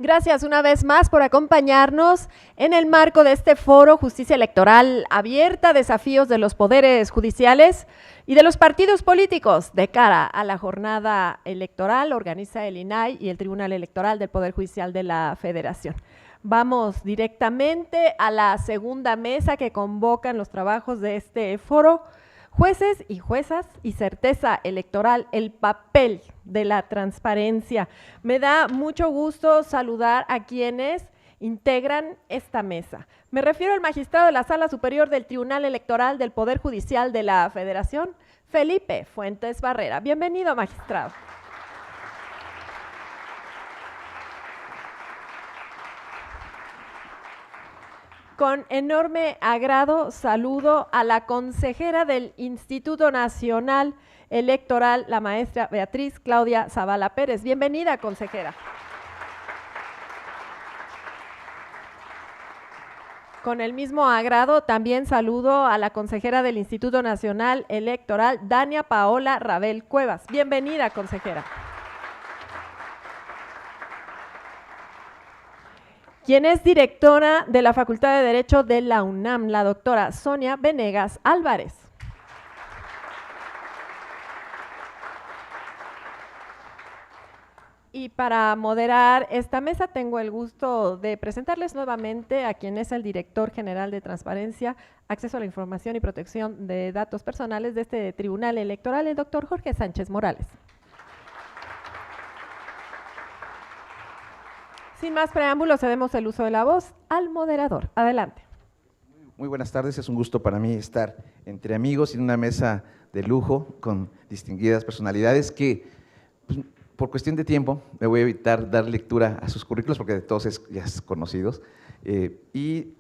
Gracias una vez más por acompañarnos en el marco de este foro Justicia Electoral Abierta, desafíos de los poderes judiciales y de los partidos políticos de cara a la jornada electoral. Organiza el INAI y el Tribunal Electoral del Poder Judicial de la Federación. Vamos directamente a la segunda mesa que convocan los trabajos de este foro. Jueces y juezas y certeza electoral, el papel de la transparencia. Me da mucho gusto saludar a quienes integran esta mesa. Me refiero al magistrado de la Sala Superior del Tribunal Electoral del Poder Judicial de la Federación, Felipe Fuentes Barrera. Bienvenido, magistrado. Con enorme agrado saludo a la consejera del Instituto Nacional Electoral, la maestra Beatriz Claudia Zavala Pérez. Bienvenida, consejera. Con el mismo agrado también saludo a la consejera del Instituto Nacional Electoral, Dania Paola Rabel Cuevas. Bienvenida, consejera. Quien es directora de la Facultad de Derecho de la UNAM, la doctora Sonia Venegas Álvarez. Y para moderar esta mesa tengo el gusto de presentarles nuevamente a quien es el director general de Transparencia, Acceso a la Información y Protección de Datos Personales de este Tribunal Electoral, el doctor Jorge Sánchez Morales. Sin más preámbulos, cedemos el uso de la voz al moderador. Adelante. Muy buenas tardes, es un gusto para mí estar entre amigos en una mesa de lujo con distinguidas personalidades que, pues, por cuestión de tiempo, me voy a evitar dar lectura a sus currículos porque de todos ya es conocidos, y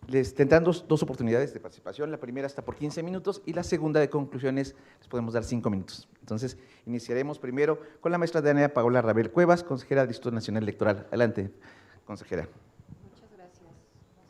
les tendrán dos oportunidades de participación. La primera está por 15 minutos y la segunda de conclusiones les podemos dar 5 minutos. Entonces, iniciaremos primero con la maestra Dania Paola Rabel Cuevas, consejera del Instituto Nacional Electoral. Adelante, consejera. Muchas gracias. No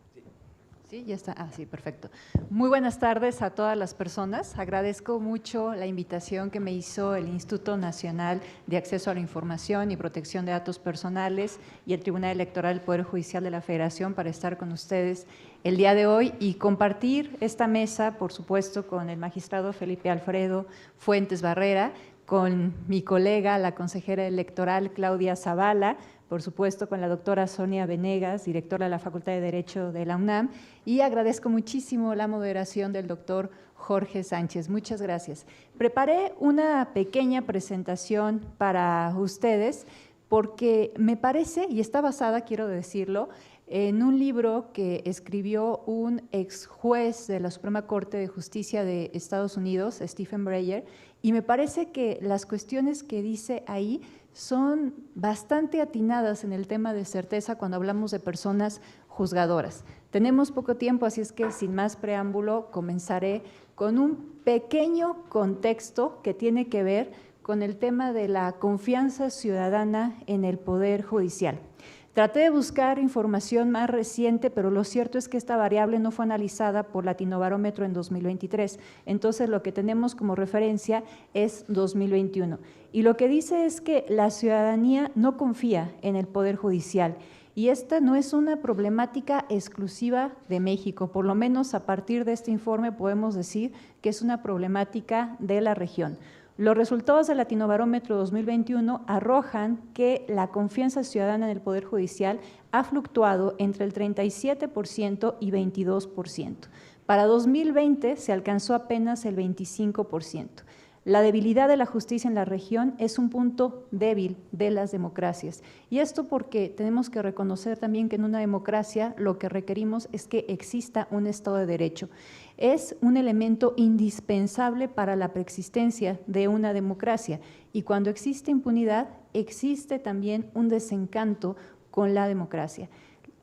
sé si ya está. Sí, ya está. Ah, sí, perfecto. Muy buenas tardes a todas las personas. Agradezco mucho la invitación que me hizo el Instituto Nacional de Acceso a la Información y Protección de Datos Personales y el Tribunal Electoral del Poder Judicial de la Federación para estar con ustedes el día de hoy y compartir esta mesa, por supuesto, con el magistrado Felipe Alfredo Fuentes Barrera, con mi colega, la consejera electoral Claudia Zavala, por supuesto con la doctora Sonia Venegas, directora de la Facultad de Derecho de la UNAM, y agradezco muchísimo la moderación del doctor Jorge Sánchez. Muchas gracias. Preparé una pequeña presentación para ustedes porque me parece, y está basada, quiero decirlo, en un libro que escribió un ex juez de la Suprema Corte de Justicia de Estados Unidos, Stephen Breyer, y me parece que las cuestiones que dice ahí son bastante atinadas en el tema de certeza cuando hablamos de personas juzgadoras. Tenemos poco tiempo, así es que sin más preámbulo comenzaré con un pequeño contexto que tiene que ver con el tema de la confianza ciudadana en el Poder Judicial. Traté de buscar información más reciente, pero lo cierto es que esta variable no fue analizada por Latinobarómetro en 2023. Entonces, lo que tenemos como referencia es 2021. Y lo que dice es que la ciudadanía no confía en el Poder Judicial. Y esta no es una problemática exclusiva de México, por lo menos a partir de este informe podemos decir que es una problemática de la región. Los resultados del Latinobarómetro 2021 arrojan que la confianza ciudadana en el Poder Judicial ha fluctuado entre el 37% y 22%. Para 2020 se alcanzó apenas el 25%. La debilidad de la justicia en la región es un punto débil de las democracias. Y esto porque tenemos que reconocer también que en una democracia lo que requerimos es que exista un Estado de Derecho. Es un elemento indispensable para la preexistencia de una democracia. Y cuando existe impunidad, existe también un desencanto con la democracia.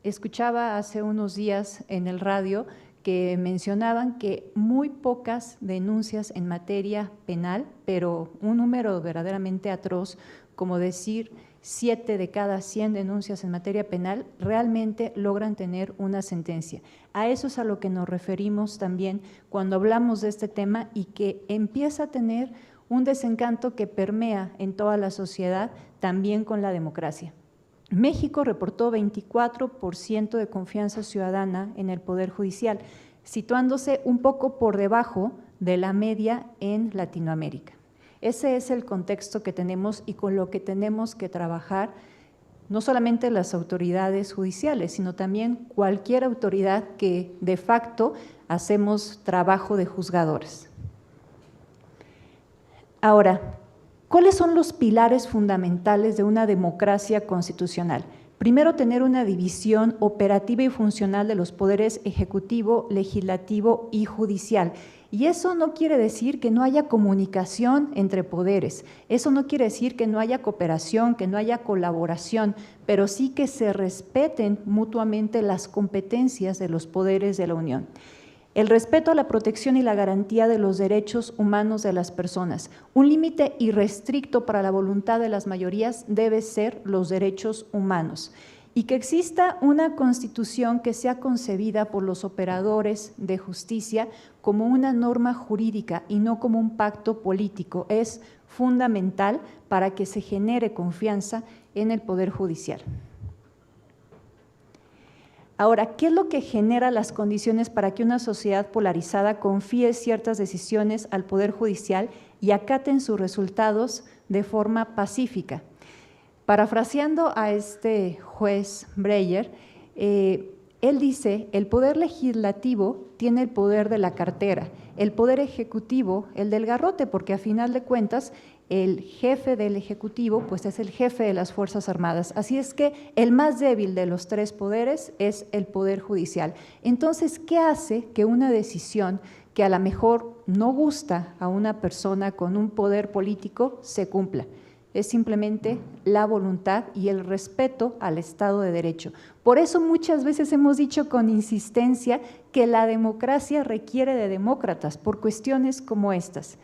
Escuchaba hace unos días en el radio que mencionaban que muy pocas denuncias en materia penal, pero un número verdaderamente atroz, como decir 7 de cada 100 denuncias en materia penal, realmente logran tener una sentencia. A eso es a lo que nos referimos también cuando hablamos de este tema y que empieza a tener un desencanto que permea en toda la sociedad, también con la democracia. México reportó 24% de confianza ciudadana en el Poder Judicial, situándose un poco por debajo de la media en Latinoamérica. Ese es el contexto que tenemos y con lo que tenemos que trabajar, no solamente las autoridades judiciales, sino también cualquier autoridad que de facto hacemos trabajo de juzgadores. Ahora, ¿cuáles son los pilares fundamentales de una democracia constitucional? Primero, tener una división operativa y funcional de los poderes ejecutivo, legislativo y judicial. Y eso no quiere decir que no haya comunicación entre poderes, eso no quiere decir que no haya cooperación, que no haya colaboración, pero sí que se respeten mutuamente las competencias de los poderes de la Unión. El respeto a la protección y la garantía de los derechos humanos de las personas. Un límite irrestricto para la voluntad de las mayorías debe ser los derechos humanos. Y que exista una constitución que sea concebida por los operadores de justicia como una norma jurídica y no como un pacto político es fundamental para que se genere confianza en el Poder Judicial. Ahora, ¿qué es lo que genera las condiciones para que una sociedad polarizada confíe ciertas decisiones al Poder Judicial y acaten sus resultados de forma pacífica? Parafraseando a este juez Breyer, él dice, el poder legislativo tiene el poder de la cartera, el poder ejecutivo el del garrote, porque a final de cuentas el jefe del ejecutivo pues es el jefe de las Fuerzas Armadas. Así es que el más débil de los tres poderes es el Poder Judicial. Entonces, ¿qué hace que una decisión que a lo mejor no gusta a una persona con un poder político se cumpla? Es simplemente la voluntad y el respeto al Estado de Derecho. Por eso muchas veces hemos dicho con insistencia que la democracia requiere de demócratas por cuestiones como estas.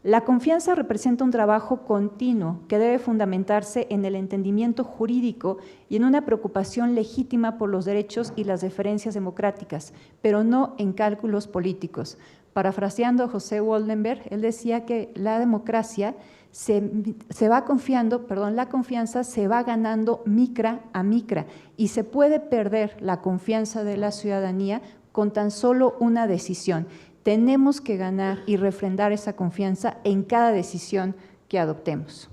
La confianza representa un trabajo continuo que debe fundamentarse en el entendimiento jurídico y en una preocupación legítima por los derechos y las deferencias democráticas, pero no en cálculos políticos. Parafraseando a José Woldenberg, él decía que la democracia la confianza se va ganando micra a micra y se puede perder la confianza de la ciudadanía con tan solo una decisión. Tenemos que ganar y refrendar esa confianza en cada decisión que adoptemos.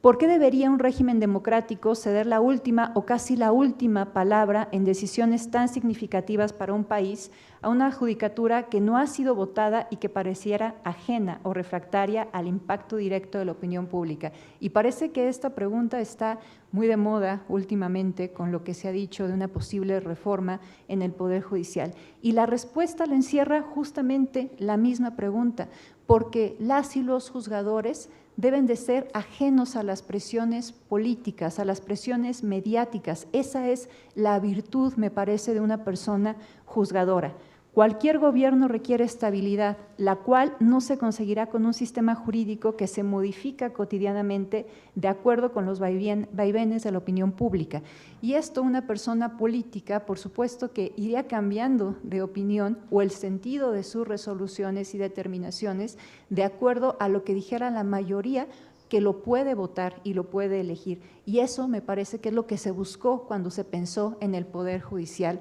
¿Por qué debería un régimen democrático ceder la última o casi la última palabra en decisiones tan significativas para un país a una judicatura que no ha sido votada y que pareciera ajena o refractaria al impacto directo de la opinión pública? Y parece que esta pregunta está muy de moda últimamente con lo que se ha dicho de una posible reforma en el Poder Judicial. Y la respuesta la encierra justamente la misma pregunta, porque las y los juzgadores deben de ser ajenos a las presiones políticas, a las presiones mediáticas. Esa es la virtud, me parece, de una persona juzgadora. Cualquier gobierno requiere estabilidad, la cual no se conseguirá con un sistema jurídico que se modifica cotidianamente de acuerdo con los vaivenes de la opinión pública. Y esto, una persona política, por supuesto que iría cambiando de opinión o el sentido de sus resoluciones y determinaciones de acuerdo a lo que dijera la mayoría que lo puede votar y lo puede elegir. Y eso me parece que es lo que se buscó cuando se pensó en el Poder Judicial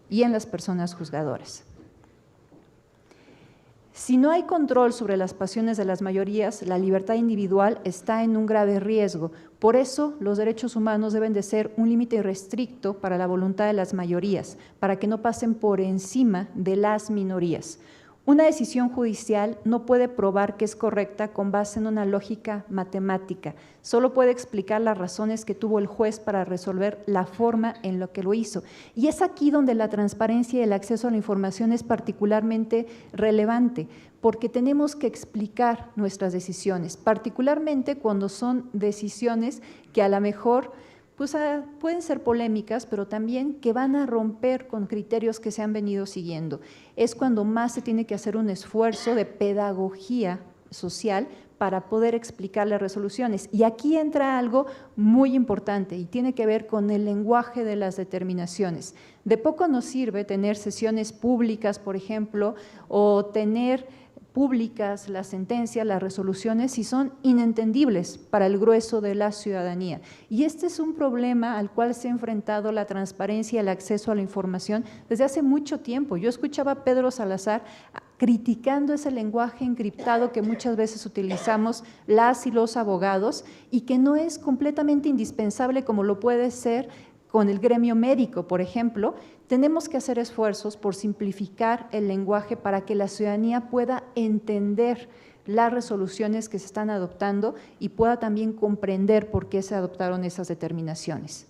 y en las personas juzgadoras. Si no hay control sobre las pasiones de las mayorías, la libertad individual está en un grave riesgo. Por eso, los derechos humanos deben de ser un límite irrestricto para la voluntad de las mayorías, para que no pasen por encima de las minorías. Una decisión judicial no puede probar que es correcta con base en una lógica matemática, solo puede explicar las razones que tuvo el juez para resolver la forma en la que lo hizo. Y es aquí donde la transparencia y el acceso a la información es particularmente relevante, porque tenemos que explicar nuestras decisiones, particularmente cuando son decisiones que a lo mejor pues pueden ser polémicas, pero también que van a romper con criterios que se han venido siguiendo. Es cuando más se tiene que hacer un esfuerzo de pedagogía social para poder explicar las resoluciones. Y aquí entra algo muy importante y tiene que ver con el lenguaje de las determinaciones. De poco nos sirve tener sesiones públicas, por ejemplo, o tener públicas, las sentencias, las resoluciones, y son inentendibles para el grueso de la ciudadanía. Y este es un problema al cual se ha enfrentado la transparencia y el acceso a la información desde hace mucho tiempo. Yo escuchaba a Pedro Salazar criticando ese lenguaje encriptado que muchas veces utilizamos las y los abogados y que no es completamente indispensable como lo puede ser con el gremio médico, por ejemplo. Tenemos que hacer esfuerzos por simplificar el lenguaje para que la ciudadanía pueda entender las resoluciones que se están adoptando y pueda también comprender por qué se adoptaron esas determinaciones.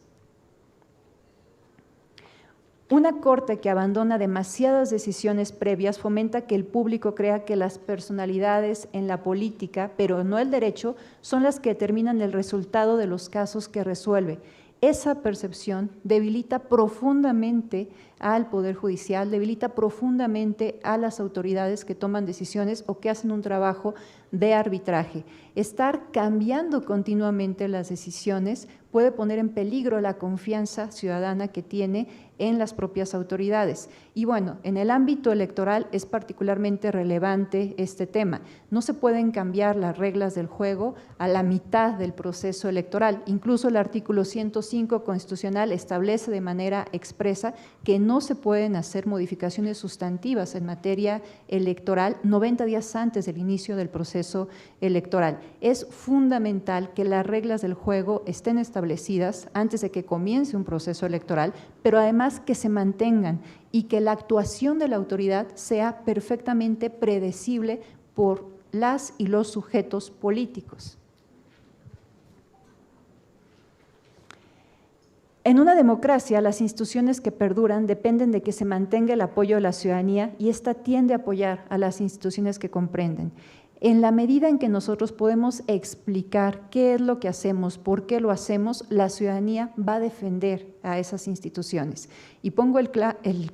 Una corte que abandona demasiadas decisiones previas fomenta que el público crea que las personalidades en la política, pero no el derecho, son las que determinan el resultado de los casos que resuelve. Esa percepción debilita profundamente al Poder Judicial, debilita profundamente a las autoridades que toman decisiones o que hacen un trabajo de arbitraje. Estar cambiando continuamente las decisiones puede poner en peligro la confianza ciudadana que tiene en las propias autoridades. Y bueno, en el ámbito electoral es particularmente relevante este tema. No se pueden cambiar las reglas del juego a la mitad del proceso electoral. Incluso el artículo 105 constitucional establece de manera expresa que no se pueden hacer modificaciones sustantivas en materia electoral 90 días antes del inicio del proceso electoral. Es fundamental que las reglas del juego estén establecidas antes de que comience un proceso electoral, pero además que se mantengan y que la actuación de la autoridad sea perfectamente predecible por las y los sujetos políticos. En una democracia, las instituciones que perduran dependen de que se mantenga el apoyo de la ciudadanía y ésta tiende a apoyar a las instituciones que comprenden. En la medida en que nosotros podemos explicar qué es lo que hacemos, por qué lo hacemos, la ciudadanía va a defender a esas instituciones. Y pongo el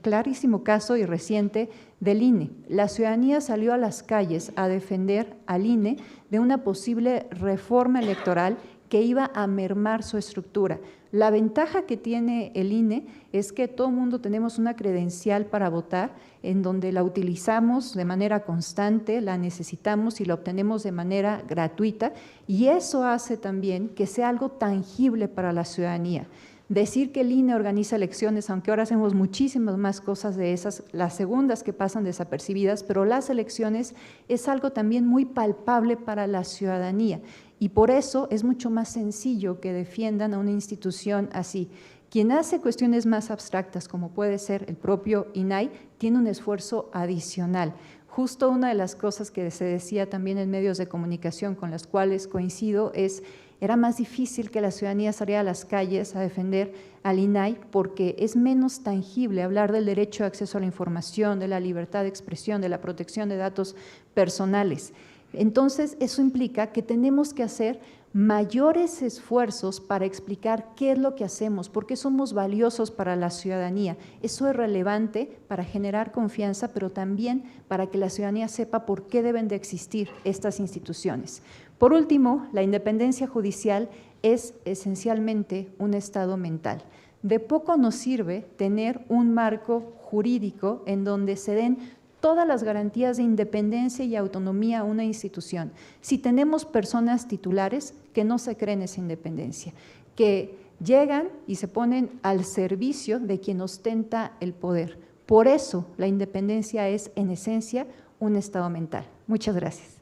clarísimo caso y reciente del INE. La ciudadanía salió a las calles a defender al INE de una posible reforma electoral que iba a mermar su estructura. La ventaja que tiene el INE es que todo el mundo tenemos una credencial para votar, en donde la utilizamos de manera constante, la necesitamos y la obtenemos de manera gratuita, y eso hace también que sea algo tangible para la ciudadanía. Decir que el INE organiza elecciones, aunque ahora hacemos muchísimas más cosas de esas, las segundas que pasan desapercibidas, pero las elecciones es algo también muy palpable para la ciudadanía. Y por eso es mucho más sencillo que defiendan a una institución así. Quien hace cuestiones más abstractas, como puede ser el propio INAI, tiene un esfuerzo adicional. Justo una de las cosas que se decía también en medios de comunicación con las cuales coincido es: era más difícil que la ciudadanía saliera a las calles a defender al INAI porque es menos tangible hablar del derecho de acceso a la información, de la libertad de expresión, de la protección de datos personales. Entonces, eso implica que tenemos que hacer mayores esfuerzos para explicar qué es lo que hacemos, por qué somos valiosos para la ciudadanía. Eso es relevante para generar confianza, pero también para que la ciudadanía sepa por qué deben de existir estas instituciones. Por último, la independencia judicial es esencialmente un estado mental. De poco nos sirve tener un marco jurídico en donde se den todas las garantías de independencia y autonomía a una institución, si tenemos personas titulares que no se creen esa independencia, que llegan y se ponen al servicio de quien ostenta el poder. Por eso la independencia es, en esencia, un estado mental. Muchas gracias.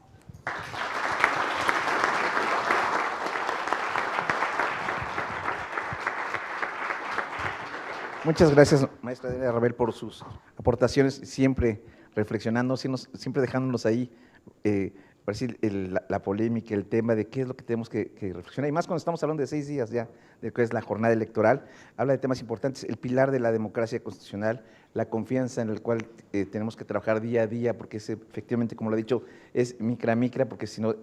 Muchas gracias, maestra Delia Rabel, por sus aportaciones, siempre reflexionando, siempre dejándonos ahí, la polémica, el tema de qué es lo que tenemos que reflexionar, y más cuando estamos hablando de 6 días ya, de lo que es la jornada electoral, habla de temas importantes, el pilar de la democracia constitucional, la confianza en el cual tenemos que trabajar día a día, porque es, efectivamente, como lo he dicho, es micra, porque si no,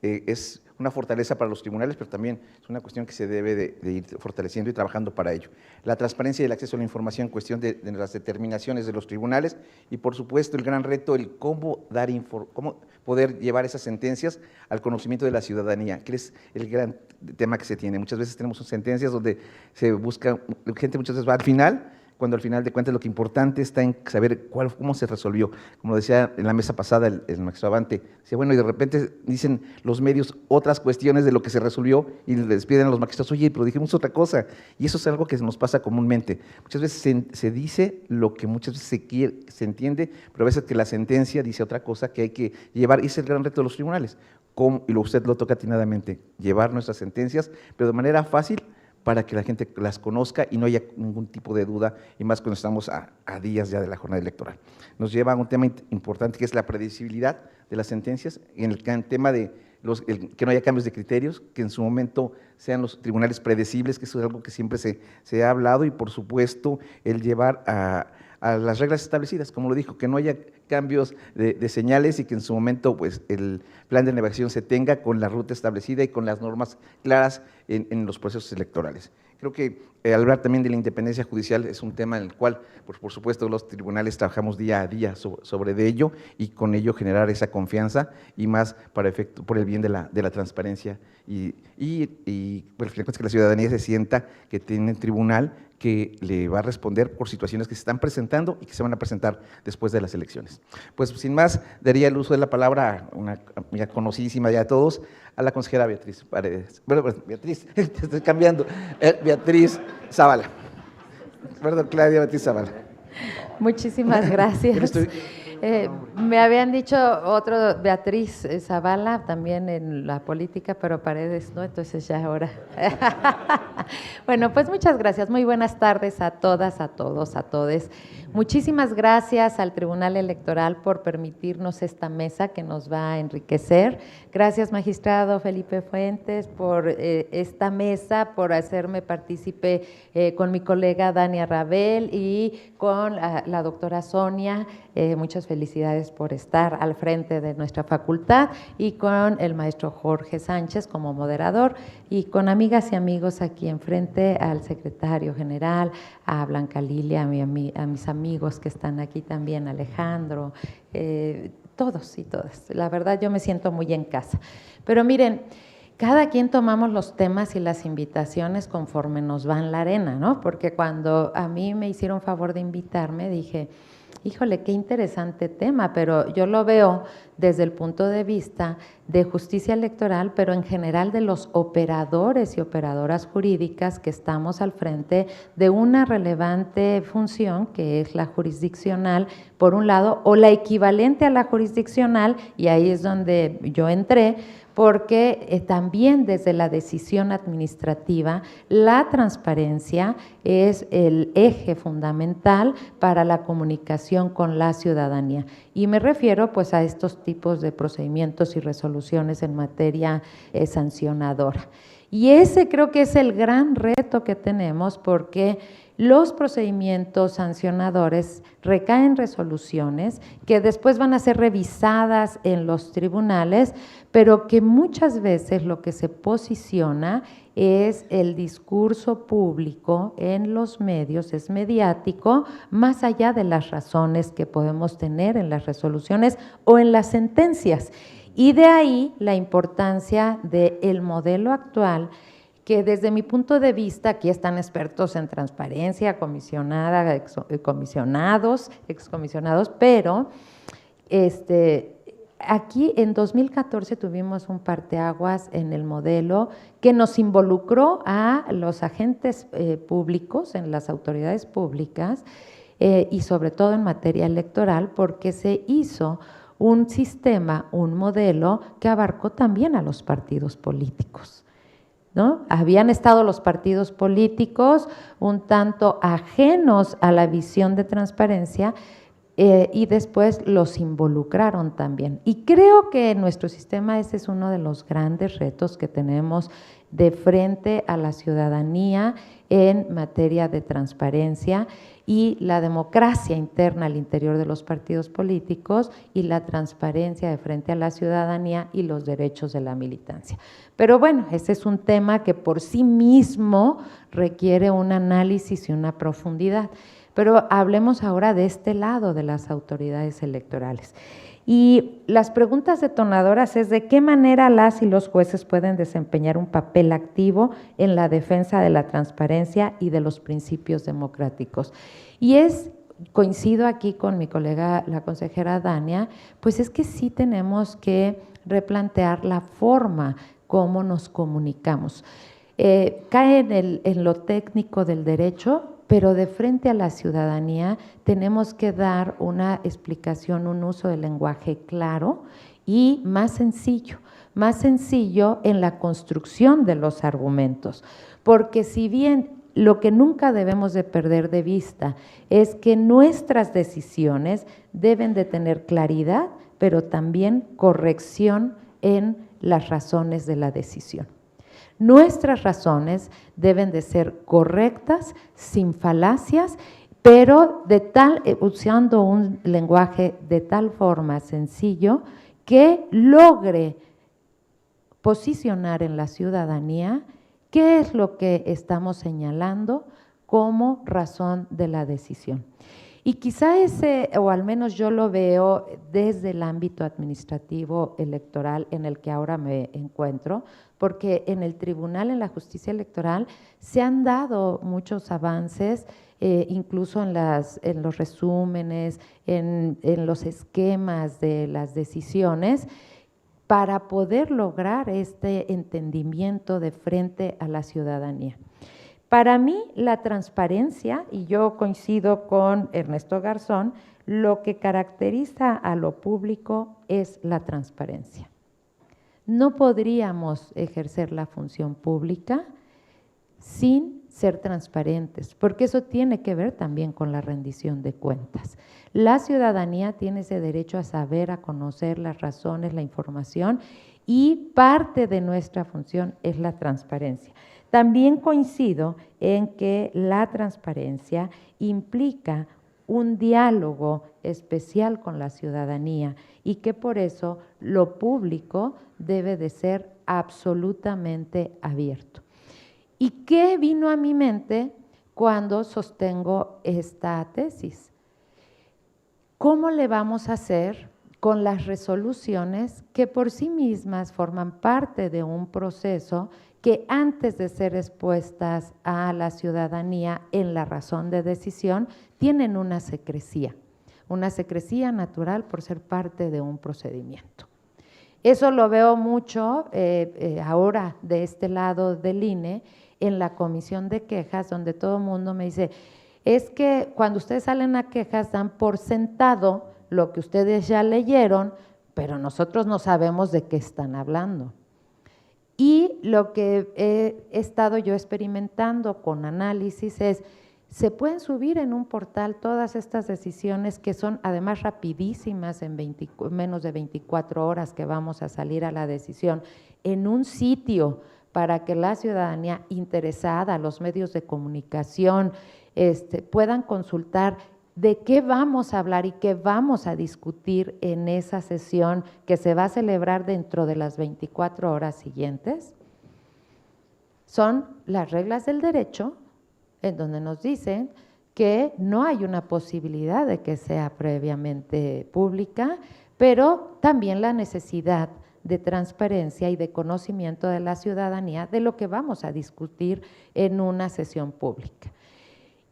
es una fortaleza para los tribunales, pero también es una cuestión que se debe de ir fortaleciendo y trabajando para ello. La transparencia y el acceso a la información, cuestión de las determinaciones de los tribunales, y por supuesto el gran reto, el cómo poder llevar esas sentencias al conocimiento de la ciudadanía, que es el gran tema que se tiene. Muchas veces tenemos sentencias donde se busca, gente muchas veces va al final, cuando al final de cuentas lo que importante está en saber cómo se resolvió. Como decía en la mesa pasada el magistrado Abante, decía, bueno, y de repente dicen los medios otras cuestiones de lo que se resolvió y les despiden a los magistrados, oye, pero dijimos otra cosa, y eso es algo que nos pasa comúnmente. Muchas veces se dice lo que muchas veces se entiende, pero a veces que la sentencia dice otra cosa que hay que llevar, y ese es el gran reto de los tribunales, y usted lo toca atinadamente, llevar nuestras sentencias, pero de manera fácil, para que la gente las conozca y no haya ningún tipo de duda, y más cuando estamos a días ya de la jornada electoral. Nos lleva a un tema importante que es la predecibilidad de las sentencias, en el tema de que no haya cambios de criterios, que en su momento sean los tribunales predecibles, que eso es algo que siempre se ha hablado, y por supuesto el llevar a las reglas establecidas, como lo dijo, que no haya cambios de señales y que en su momento pues, el plan de navegación se tenga con la ruta establecida y con las normas claras en los procesos electorales. Creo que hablar también de la independencia judicial es un tema en el cual, pues, por supuesto, los tribunales trabajamos día a día sobre ello y con ello generar esa confianza y más por el bien de la transparencia y pues, que la ciudadanía se sienta que tiene un tribunal que le va a responder por situaciones que se están presentando y que se van a presentar después de las elecciones. Pues sin más, daría el uso de la palabra, una amiga conocidísima ya de todos, a la consejera Beatriz Paredes. Bueno, Beatriz, te estoy cambiando, Beatriz Zavala. Perdón, Claudia Beatriz Zavala. Muchísimas gracias. Me habían dicho otro, Beatriz Zavala, también en la política, pero Paredes, ¿no? Entonces ya ahora. Bueno, pues muchas gracias. Muy buenas tardes a todas, a todos, a todes. Muchísimas gracias al Tribunal Electoral por permitirnos esta mesa que nos va a enriquecer. Gracias, magistrado Felipe Fuentes, por esta mesa, por hacerme partícipe con mi colega Dania Rabel y con la doctora Sonia. Muchas felicidades por estar al frente de nuestra facultad, y con el maestro Jorge Sánchez como moderador, y con amigas y amigos aquí enfrente, al secretario general, a Blanca Lilia, a mis amigos que están aquí también, Alejandro, todos y todas. La verdad yo me siento muy en casa. Pero miren, cada quien tomamos los temas y las invitaciones conforme nos va en la arena, ¿no? Porque cuando a mí me hicieron favor de invitarme, dije, híjole, qué interesante tema, pero yo lo veo desde el punto de vista de justicia electoral, pero en general de los operadores y operadoras jurídicas que estamos al frente de una relevante función que es la jurisdiccional, por un lado, o la equivalente a la jurisdiccional, y ahí es donde yo entré, porque también desde la decisión administrativa la transparencia es el eje fundamental para la comunicación con la ciudadanía. Y me refiero pues a estos tipos de procedimientos y resoluciones en materia sancionadora. Y ese creo que es el gran reto que tenemos, porque los procedimientos sancionadores recaen resoluciones que después van a ser revisadas en los tribunales, pero que muchas veces lo que se posiciona es el discurso público en los medios, es mediático, más allá de las razones que podemos tener en las resoluciones o en las sentencias. Y de ahí la importancia del modelo actual, que desde mi punto de vista, aquí están expertos en transparencia, comisionada, excomisionados, pero aquí en 2014 tuvimos un parteaguas en el modelo que nos involucró a los agentes públicos, en las autoridades públicas, y sobre todo en materia electoral, porque se hizo un sistema, un modelo que abarcó también a los partidos políticos, ¿no? Habían estado los partidos políticos un tanto ajenos a la visión de transparencia, y después los involucraron también. Y creo que en nuestro sistema ese es uno de los grandes retos que tenemos de frente a la ciudadanía en materia de transparencia y la democracia interna al interior de los partidos políticos y la transparencia de frente a la ciudadanía y los derechos de la militancia. Pero bueno, ese es un tema que por sí mismo requiere un análisis y una profundidad. Pero hablemos ahora de este lado de las autoridades electorales. Y las preguntas detonadoras es de qué manera las y los jueces pueden desempeñar un papel activo en la defensa de la transparencia y de los principios democráticos. Y coincido aquí con mi colega, la consejera Dania, pues es que sí tenemos que replantear la forma como nos comunicamos. Cae en lo técnico del derecho, pero de frente a la ciudadanía tenemos que dar una explicación, un uso del lenguaje claro y más sencillo en la construcción de los argumentos, porque si bien lo que nunca debemos de perder de vista es que nuestras decisiones deben de tener claridad, pero también corrección en las razones de la decisión. Nuestras razones deben de ser correctas, sin falacias, pero usando un lenguaje de tal forma sencillo que logre posicionar en la ciudadanía qué es lo que estamos señalando como razón de la decisión. Y quizá o al menos yo lo veo desde el ámbito administrativo electoral en el que ahora me encuentro, porque en el tribunal, en la justicia electoral, se han dado muchos avances, incluso en los resúmenes, en los esquemas de las decisiones, para poder lograr este entendimiento de frente a la ciudadanía. Para mí, la transparencia, y yo coincido con Ernesto Garzón, lo que caracteriza a lo público es la transparencia. No podríamos ejercer la función pública sin ser transparentes, porque eso tiene que ver también con la rendición de cuentas. La ciudadanía tiene ese derecho a saber, a conocer las razones, la información, y parte de nuestra función es la transparencia. También coincido en que la transparencia implica un diálogo especial con la ciudadanía y que por eso lo público debe de ser absolutamente abierto. ¿Y qué vino a mi mente cuando sostengo esta tesis? ¿Cómo le vamos a hacer con las resoluciones que por sí mismas forman parte de un proceso que antes de ser expuestas a la ciudadanía en la razón de decisión, tienen una secrecía natural por ser parte de un procedimiento? Eso lo veo mucho ahora de este lado del INE, en la comisión de quejas, donde todo el mundo me dice, es que cuando ustedes salen a quejas dan por sentado lo que ustedes ya leyeron, pero nosotros no sabemos de qué están hablando. Y lo que he estado yo experimentando con análisis es, se pueden subir en un portal todas estas decisiones que son además rapidísimas, en menos de 24 horas que vamos a salir a la decisión, en un sitio para que la ciudadanía interesada, los medios de comunicación, puedan consultar de qué vamos a hablar y qué vamos a discutir en esa sesión que se va a celebrar dentro de las 24 horas siguientes. Son las reglas del derecho, en donde nos dicen que no hay una posibilidad de que sea previamente pública, pero también la necesidad de transparencia y de conocimiento de la ciudadanía de lo que vamos a discutir en una sesión pública.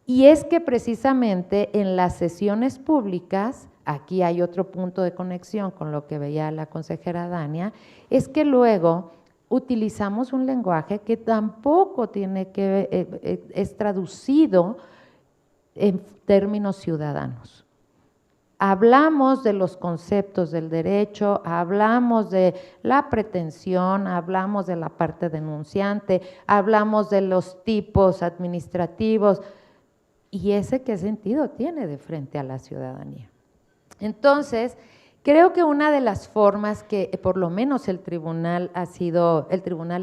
Y es que precisamente en las sesiones públicas, aquí hay otro punto de conexión con lo que veía la consejera Dania, es que luego utilizamos un lenguaje que tampoco es traducido en términos ciudadanos. Hablamos de los conceptos del derecho, hablamos de la pretensión, hablamos de la parte denunciante, hablamos de los tipos administrativos. ¿Y ese qué sentido tiene de frente a la ciudadanía? Entonces, creo que una de las formas que por lo menos el Tribunal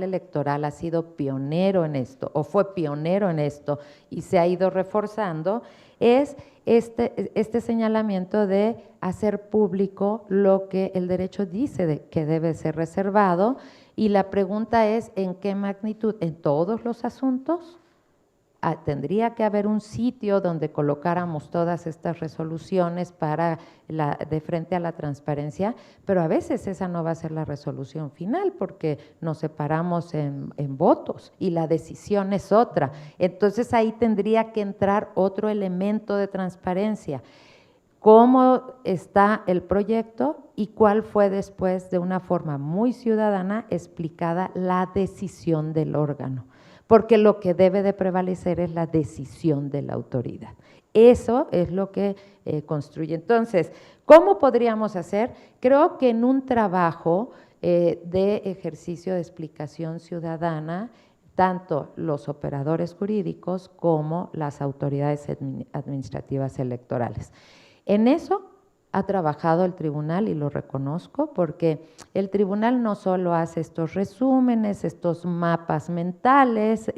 Electoral ha sido pionero en esto, o fue pionero en esto y se ha ido reforzando, es este señalamiento de hacer público lo que el derecho dice que debe ser reservado, y la pregunta es ¿en qué magnitud? ¿En todos los asuntos? tendría que haber un sitio donde colocáramos todas estas resoluciones para de frente a la transparencia, pero a veces esa no va a ser la resolución final porque nos separamos en votos y la decisión es otra. Entonces ahí tendría que entrar otro elemento de transparencia. ¿Cómo está el proyecto y cuál fue después, de una forma muy ciudadana, explicada la decisión del órgano? Porque lo que debe de prevalecer es la decisión de la autoridad. Eso es lo que construye. Entonces, ¿cómo podríamos hacer? Creo que en un trabajo de ejercicio de explicación ciudadana, tanto los operadores jurídicos como las autoridades administrativas electorales. En eso ha trabajado el tribunal y lo reconozco porque el tribunal no solo hace estos resúmenes, estos mapas mentales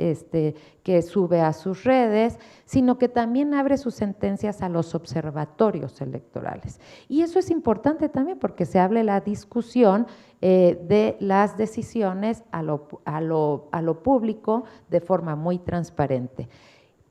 que sube a sus redes, sino que también abre sus sentencias a los observatorios electorales. Y eso es importante también porque se hable la discusión de las decisiones a lo público de forma muy transparente.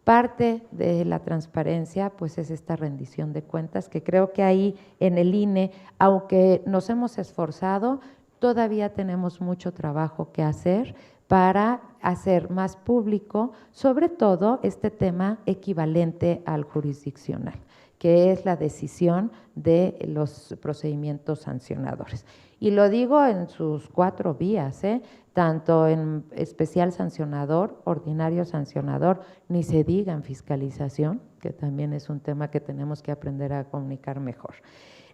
Parte de la transparencia, pues, es esta rendición de cuentas, que creo que ahí en el INE, aunque nos hemos esforzado, todavía tenemos mucho trabajo que hacer para hacer más público, sobre todo este tema equivalente al jurisdiccional, que es la decisión de los procedimientos sancionadores. Y lo digo en sus 4 vías, tanto en especial sancionador, ordinario sancionador, ni se diga en fiscalización, que también es un tema que tenemos que aprender a comunicar mejor.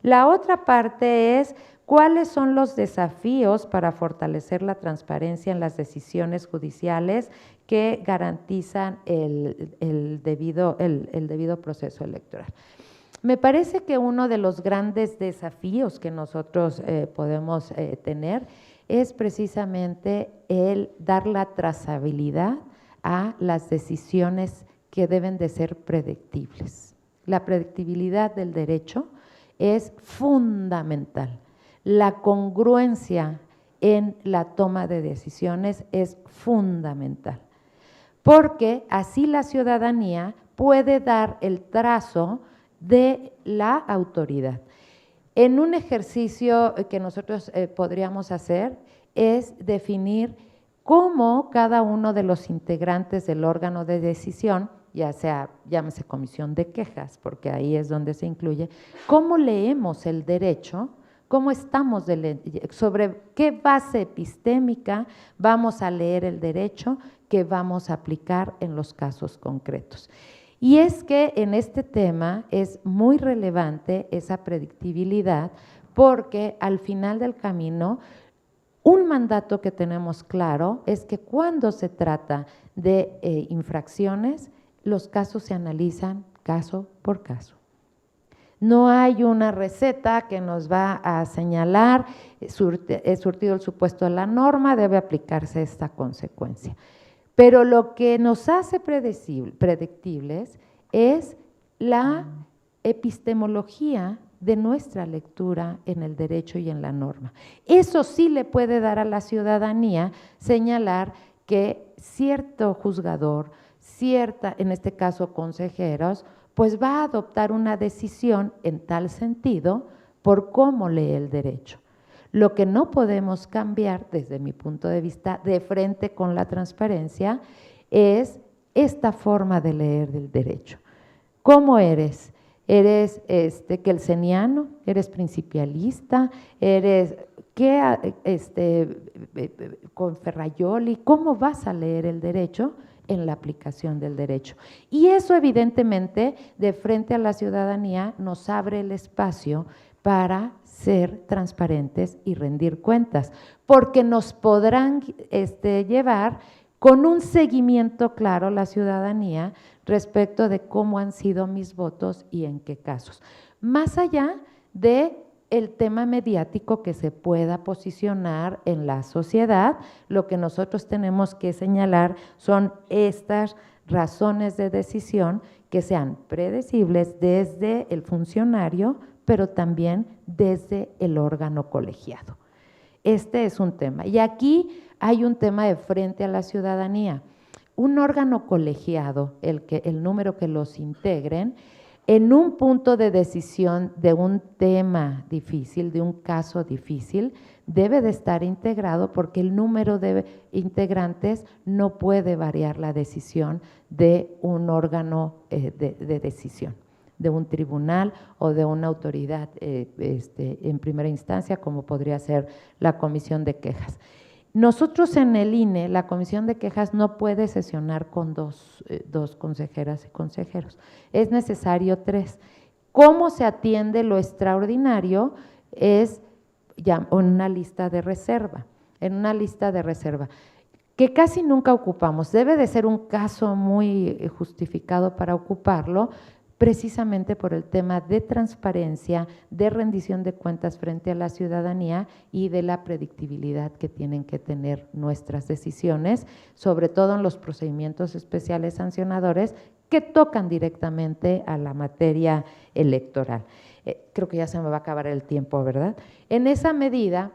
La otra parte es cuáles son los desafíos para fortalecer la transparencia en las decisiones judiciales que garantizan el debido proceso electoral. Me parece que uno de los grandes desafíos que nosotros podemos tener es precisamente el dar la trazabilidad a las decisiones que deben de ser predictibles. La predictibilidad del derecho es fundamental. La congruencia en la toma de decisiones es fundamental, porque así la ciudadanía puede dar el trazo de la autoridad. En un ejercicio que nosotros podríamos hacer es definir cómo cada uno de los integrantes del órgano de decisión, ya sea, llámese comisión de quejas, porque ahí es donde se incluye, cómo leemos el derecho, cómo estamos, sobre qué base epistémica vamos a leer el derecho que vamos a aplicar en los casos concretos. Y es que en este tema es muy relevante esa predictibilidad porque al final del camino, un mandato que tenemos claro es que cuando se trata de infracciones, los casos se analizan caso por caso. No hay una receta que nos va a señalar, es surtido el supuesto de la norma, debe aplicarse esta consecuencia. Pero lo que nos hace predictibles es la epistemología de nuestra lectura en el derecho y en la norma. Eso sí le puede dar a la ciudadanía señalar que cierto juzgador, en este caso consejeros, pues va a adoptar una decisión en tal sentido por cómo lee el derecho. Lo que no podemos cambiar, desde mi punto de vista, de frente con la transparencia, es esta forma de leer del derecho. ¿Cómo eres? ¿Eres kelseniano? ¿Eres principialista? ¿Eres con Ferraioli? ¿Cómo vas a leer el derecho en la aplicación del derecho? Y eso evidentemente de frente a la ciudadanía nos abre el espacio para ser transparentes y rendir cuentas, porque nos podrán llevar con un seguimiento claro la ciudadanía respecto de cómo han sido mis votos y en qué casos. Más allá de el tema mediático que se pueda posicionar en la sociedad, lo que nosotros tenemos que señalar son estas razones de decisión que sean predecibles desde el funcionario, pero también desde el órgano colegiado. Este es un tema. Y aquí hay un tema de frente a la ciudadanía. un órgano colegiado, el número que los integren, en un punto de decisión de un tema difícil, de un caso difícil, debe de estar integrado porque el número de integrantes no puede variar la decisión de un órgano de decisión, de un tribunal o de una autoridad en primera instancia, como podría ser la Comisión de Quejas. Nosotros en el INE, la Comisión de Quejas no puede sesionar con dos consejeras y consejeros, es necesario 3. ¿Cómo se atiende lo extraordinario? Es ya en una lista de reserva, que casi nunca ocupamos. Debe de ser un caso muy justificado para ocuparlo, precisamente por el tema de transparencia, de rendición de cuentas frente a la ciudadanía y de la predictibilidad que tienen que tener nuestras decisiones, sobre todo en los procedimientos especiales sancionadores que tocan directamente a la materia electoral. Creo que ya se me va a acabar el tiempo, ¿verdad? En esa medida,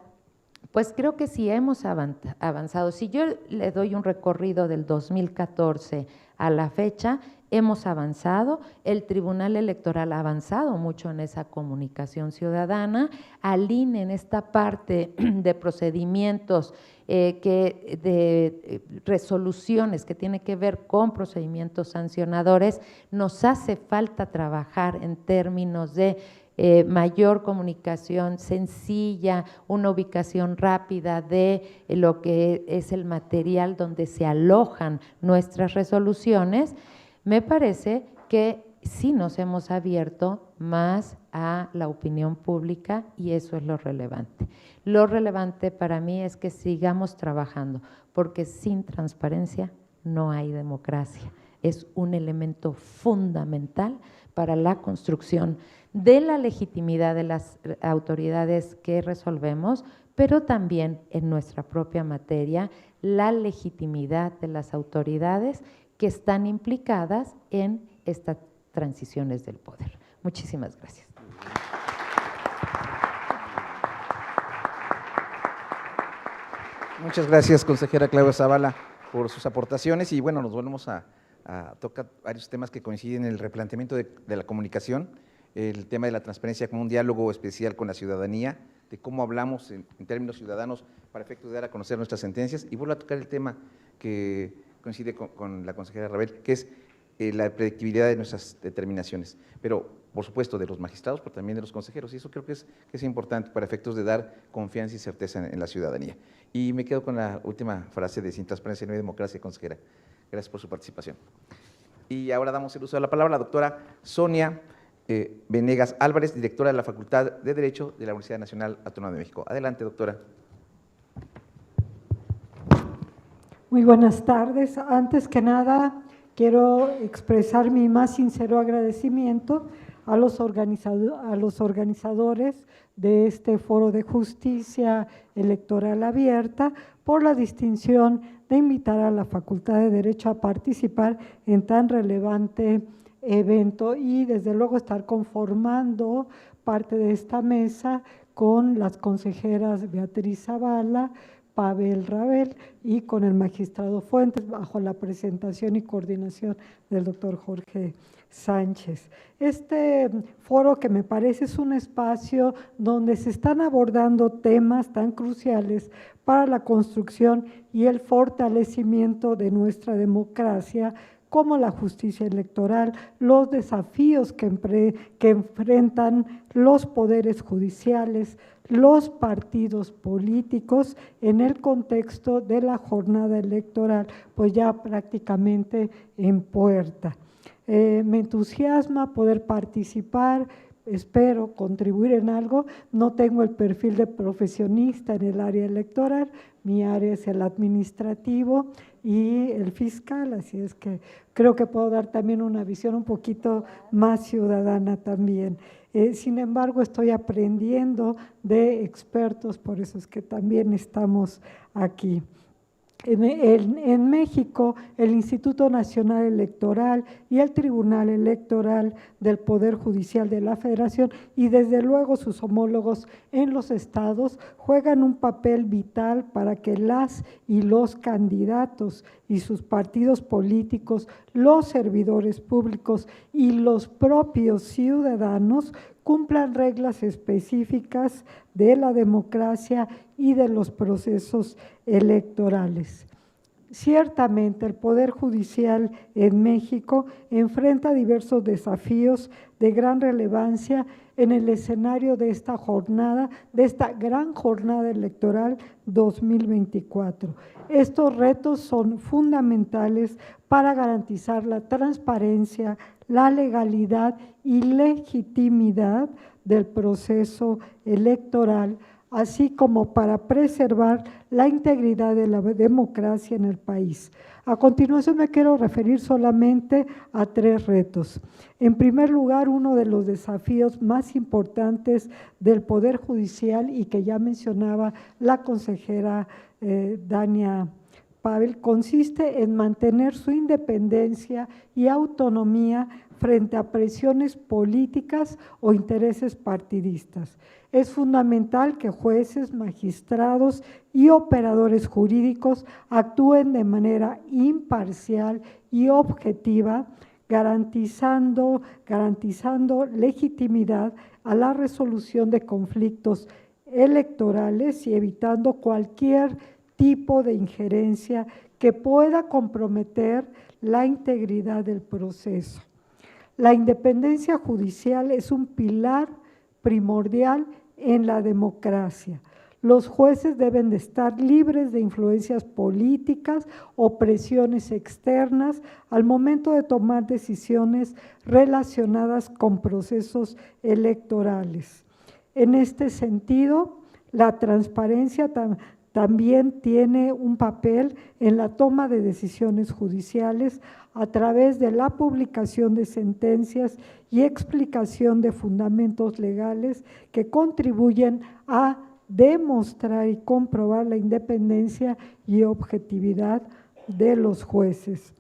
pues creo que sí hemos avanzado. Si yo le doy un recorrido del 2014 a la fecha, hemos avanzado, el Tribunal Electoral ha avanzado mucho en esa comunicación ciudadana, al INE en esta parte de procedimientos, de resoluciones que tiene que ver con procedimientos sancionadores, nos hace falta trabajar en términos de mayor comunicación sencilla, una ubicación rápida de lo que es el material donde se alojan nuestras resoluciones. Me parece que sí nos hemos abierto más a la opinión pública y eso es lo relevante. Lo relevante para mí es que sigamos trabajando, porque sin transparencia no hay democracia. Es un elemento fundamental para la construcción de la legitimidad de las autoridades que resolvemos, pero también en nuestra propia materia, la legitimidad de las autoridades que están implicadas en estas transiciones del poder. Muchísimas gracias. Muchas gracias, consejera Claudia Zavala, por sus aportaciones. Y bueno, nos volvemos a tocar varios temas que coinciden en el replanteamiento de la comunicación, el tema de la transparencia como un diálogo especial con la ciudadanía, de cómo hablamos en términos ciudadanos para efecto de dar a conocer nuestras sentencias. Y vuelvo a tocar el tema que coincide con la consejera Rabel, que es la predictibilidad de nuestras determinaciones, pero por supuesto de los magistrados, pero también de los consejeros, y eso creo que es importante para efectos de dar confianza y certeza en la ciudadanía. Y me quedo con la última frase de sin transparencia no hay democracia, consejera. Gracias por su participación. Y ahora damos el uso de la palabra a la doctora Sonia Venegas Álvarez, directora de la Facultad de Derecho de la Universidad Nacional Autónoma de México. Adelante, doctora. Muy buenas tardes. Antes que nada, quiero expresar mi más sincero agradecimiento a los organizadores de este Foro de Justicia Electoral Abierta por la distinción de invitar a la Facultad de Derecho a participar en tan relevante evento y desde luego estar conformando parte de esta mesa con las consejeras Beatriz Zavala, Pavel Rabel y con el magistrado Fuentes, bajo la presentación y coordinación del doctor Jorge Sánchez. Este foro, que me parece es un espacio donde se están abordando temas tan cruciales para la construcción y el fortalecimiento de nuestra democracia, como la justicia electoral, los desafíos que enfrentan los poderes judiciales, los partidos políticos en el contexto de la jornada electoral, pues ya prácticamente en puerta. Me entusiasma poder participar, espero contribuir en algo. No tengo el perfil de profesionista en el área electoral, mi área es el administrativo y el fiscal, así es que creo que puedo dar también una visión un poquito más ciudadana también. Sin embargo, estoy aprendiendo de expertos, por eso es que también estamos aquí. En México, el Instituto Nacional Electoral y el Tribunal Electoral del Poder Judicial de la Federación y desde luego sus homólogos en los estados juegan un papel vital para que las y los candidatos y sus partidos políticos, los servidores públicos y los propios ciudadanos cumplan reglas específicas de la democracia y de los procesos electorales. Ciertamente, el Poder Judicial en México enfrenta diversos desafíos de gran relevancia en el escenario de esta jornada, de esta gran jornada electoral 2024. Estos retos son fundamentales para garantizar la transparencia, la legalidad y legitimidad del proceso electoral, así como para preservar la integridad de la democracia en el país. A continuación me quiero referir solamente a 3 retos. En primer lugar, uno de los desafíos más importantes del Poder Judicial y que ya mencionaba la consejera Dania Pavel, consiste en mantener su independencia y autonomía frente a presiones políticas o intereses partidistas. Es fundamental que jueces, magistrados y operadores jurídicos actúen de manera imparcial y objetiva, garantizando legitimidad a la resolución de conflictos electorales y evitando cualquier tipo de injerencia que pueda comprometer la integridad del proceso. La independencia judicial es un pilar primordial en la democracia. Los jueces deben de estar libres de influencias políticas o presiones externas al momento de tomar decisiones relacionadas con procesos electorales. En este sentido, la transparencia también tiene un papel en la toma de decisiones judiciales a través de la publicación de sentencias y explicación de fundamentos legales que contribuyen a demostrar y comprobar la independencia y objetividad de los jueces.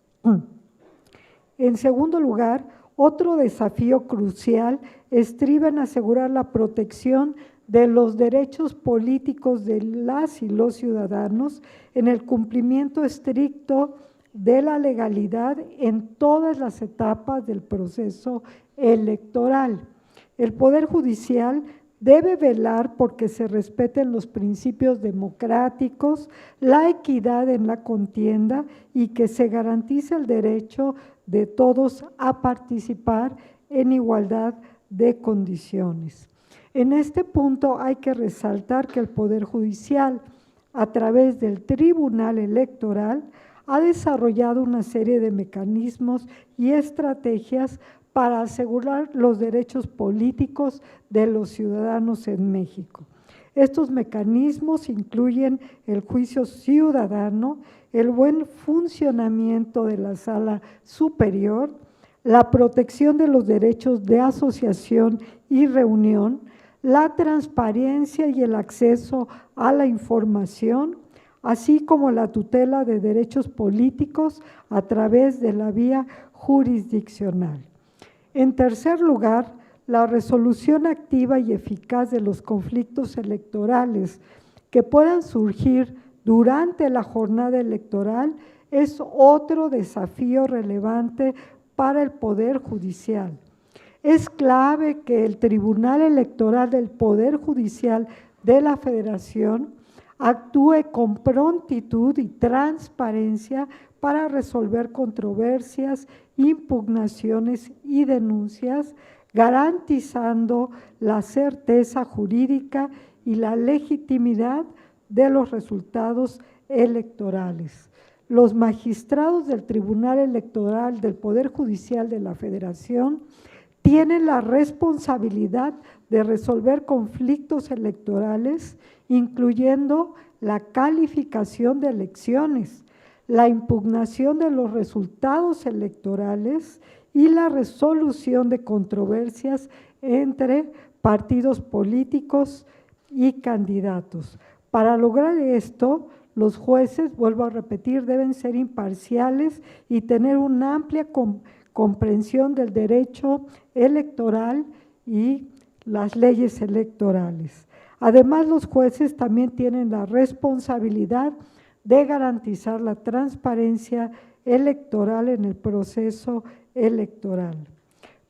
En segundo lugar, otro desafío crucial estriba en asegurar la protección de los derechos políticos de las y los ciudadanos en el cumplimiento estricto de la legalidad en todas las etapas del proceso electoral. El Poder Judicial debe velar porque se respeten los principios democráticos, la equidad en la contienda y que se garantice el derecho de todos a participar en igualdad de condiciones. En este punto hay que resaltar que el Poder Judicial, a través del Tribunal Electoral, ha desarrollado una serie de mecanismos y estrategias para asegurar los derechos políticos de los ciudadanos en México. Estos mecanismos incluyen el juicio ciudadano, el buen funcionamiento de la Sala Superior, la protección de los derechos de asociación y reunión, la transparencia y el acceso a la información, así como la tutela de derechos políticos a través de la vía jurisdiccional. En tercer lugar, la resolución activa y eficaz de los conflictos electorales que puedan surgir durante la jornada electoral es otro desafío relevante para el Poder Judicial. Es clave que el Tribunal Electoral del Poder Judicial de la Federación actúe con prontitud y transparencia para resolver controversias, impugnaciones y denuncias, garantizando la certeza jurídica y la legitimidad de los resultados electorales. Los magistrados del Tribunal Electoral del Poder Judicial de la Federación tienen la responsabilidad de resolver conflictos electorales, incluyendo la calificación de elecciones, la impugnación de los resultados electorales y la resolución de controversias entre partidos políticos y candidatos. Para lograr esto, los jueces, vuelvo a repetir, deben ser imparciales y tener una amplia comprensión del derecho electoral y las leyes electorales. Además, los jueces también tienen la responsabilidad de garantizar la transparencia electoral en el proceso electoral.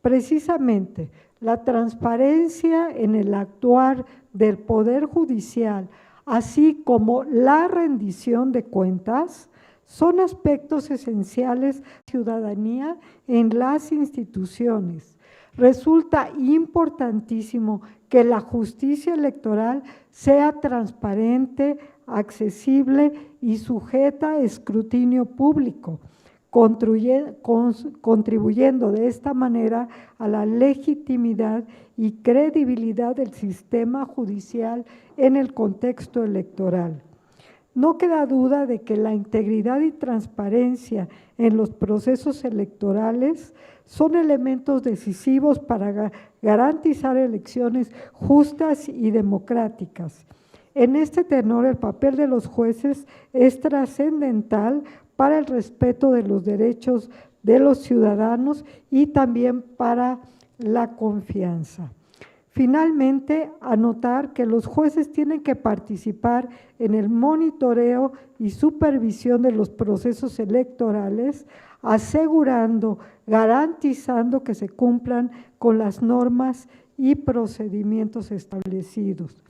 Precisamente, la transparencia en el actuar del Poder Judicial, así como la rendición de cuentas, son aspectos esenciales de la ciudadanía en las instituciones. Resulta importantísimo que la justicia electoral sea transparente, accesible y sujeta a escrutinio público, contribuyendo de esta manera a la legitimidad y credibilidad del sistema judicial en el contexto electoral. No queda duda de que la integridad y transparencia en los procesos electorales son elementos decisivos para garantizar elecciones justas y democráticas. En este tenor, el papel de los jueces es trascendental para el respeto de los derechos de los ciudadanos y también para la confianza. Finalmente, anotar que los jueces tienen que participar en el monitoreo y supervisión de los procesos electorales, asegurando, garantizando que se cumplan con las normas y procedimientos establecidos.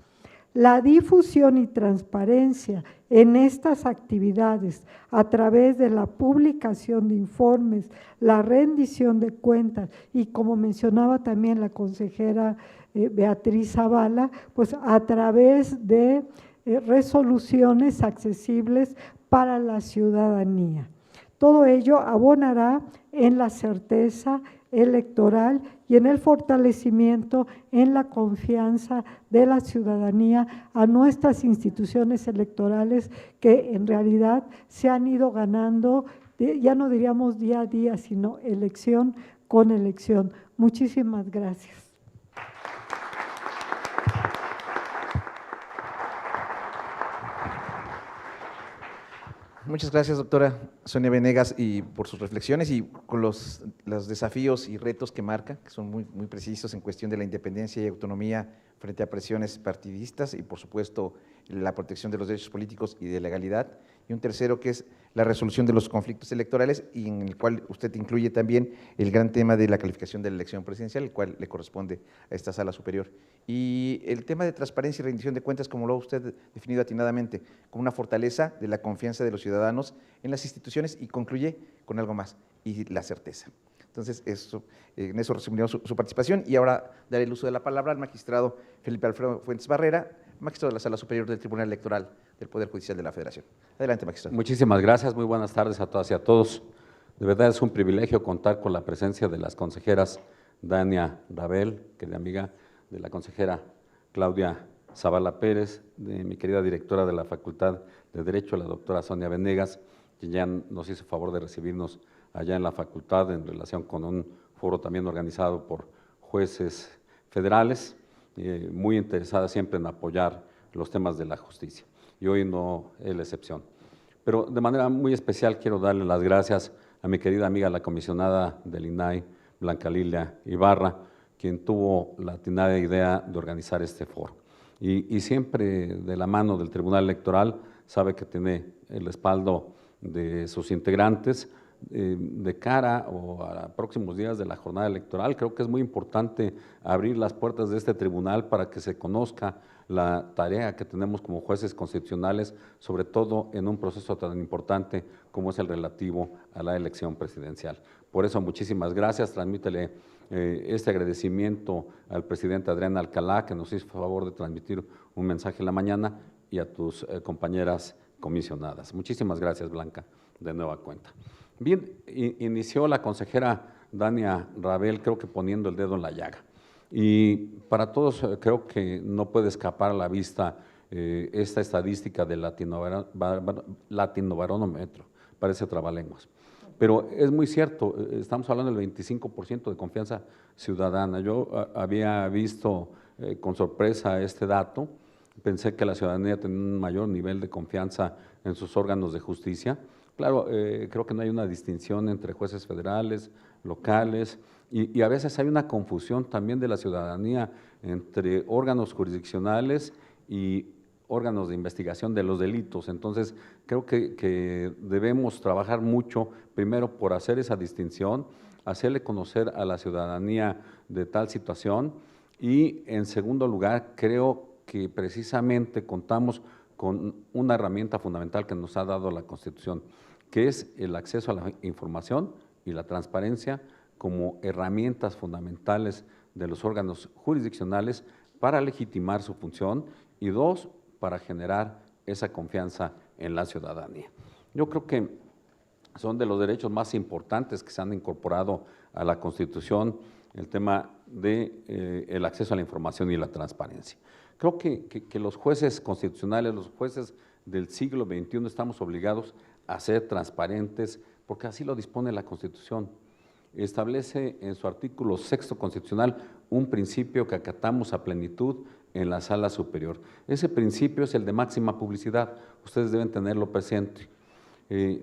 La difusión y transparencia en estas actividades a través de la publicación de informes, la rendición de cuentas y, como mencionaba también la consejera Beatriz Zavala, pues a través de resoluciones accesibles para la ciudadanía. Todo ello abonará en la certeza electoral y en el fortalecimiento en la confianza de la ciudadanía a nuestras instituciones electorales que en realidad se han ido ganando, ya no diríamos día a día, sino elección con elección. Muchísimas gracias. Muchas gracias, doctora Sonia Venegas, y por sus reflexiones y con los desafíos y retos que marca, que son muy precisos en cuestión de la independencia y autonomía frente a presiones partidistas y, por supuesto, la protección de los derechos políticos y de legalidad. Y un tercero que es la resolución de los conflictos electorales, y en el cual usted incluye también el gran tema de la calificación de la elección presidencial, el cual le corresponde a esta sala superior. Y el tema de transparencia y rendición de cuentas, como lo ha usted definido atinadamente, como una fortaleza de la confianza de los ciudadanos en las instituciones, y concluye con algo más, y la certeza. Entonces, en eso resumimos su participación, y ahora daré el uso de la palabra al magistrado Felipe Alfredo Fuentes Barrera, magistrado de la Sala Superior del Tribunal Electoral del Poder Judicial de la Federación. Adelante, magistrado. Muchísimas gracias, muy buenas tardes a todas y a todos. De verdad es un privilegio contar con la presencia de las consejeras Dania Rabel, querida amiga, de la consejera Claudia Zavala Pérez, de mi querida directora de la Facultad de Derecho, la doctora Sonia Venegas, quien ya nos hizo favor de recibirnos allá en la facultad en relación con un foro también organizado por jueces federales, muy interesada siempre en apoyar los temas de la justicia, y hoy no es la excepción. Pero de manera muy especial quiero darle las gracias a mi querida amiga, la comisionada del INAI, Blanca Lilia Ibarra, quien tuvo la atinada idea de organizar este foro. Y siempre de la mano del Tribunal Electoral, sabe que tiene el respaldo de sus integrantes de cara a próximos días de la jornada electoral. Creo que es muy importante abrir las puertas de este tribunal para que se conozca la tarea que tenemos como jueces constitucionales, sobre todo en un proceso tan importante como es el relativo a la elección presidencial. Por eso, muchísimas gracias. Transmítele este agradecimiento al presidente Adrián Alcalá, que nos hizo favor de transmitir un mensaje en la mañana, y a tus compañeras comisionadas. Muchísimas gracias, Blanca, de nueva cuenta. Bien, inició la consejera Dania Rabel, creo que poniendo el dedo en la llaga. Y para todos creo que no puede escapar a la vista esta estadística del Latinobarómetro, parece trabalenguas. Pero es muy cierto, estamos hablando del 25% de confianza ciudadana. Yo había visto con sorpresa este dato, pensé que la ciudadanía tenía un mayor nivel de confianza en sus órganos de justicia. Claro, creo que no hay una distinción entre jueces federales, locales, y a veces hay una confusión también de la ciudadanía entre órganos jurisdiccionales y órganos de investigación de los delitos. Entonces, creo que debemos trabajar mucho, primero por hacer esa distinción, hacerle conocer a la ciudadanía de tal situación y, en segundo lugar, creo que precisamente contamos con una herramienta fundamental que nos ha dado la Constitución, que es el acceso a la información y la transparencia como herramientas fundamentales de los órganos jurisdiccionales para legitimar su función y dos, para generar esa confianza en la ciudadanía. Yo creo que son de los derechos más importantes que se han incorporado a la Constitución, el tema de el acceso a la información y la transparencia. Creo que los jueces constitucionales, los jueces del siglo XXI estamos obligados a ser transparentes porque así lo dispone la Constitución. Establece en su artículo 6º constitucional un principio que acatamos a plenitud en la sala superior. Ese principio es el de máxima publicidad, ustedes deben tenerlo presente.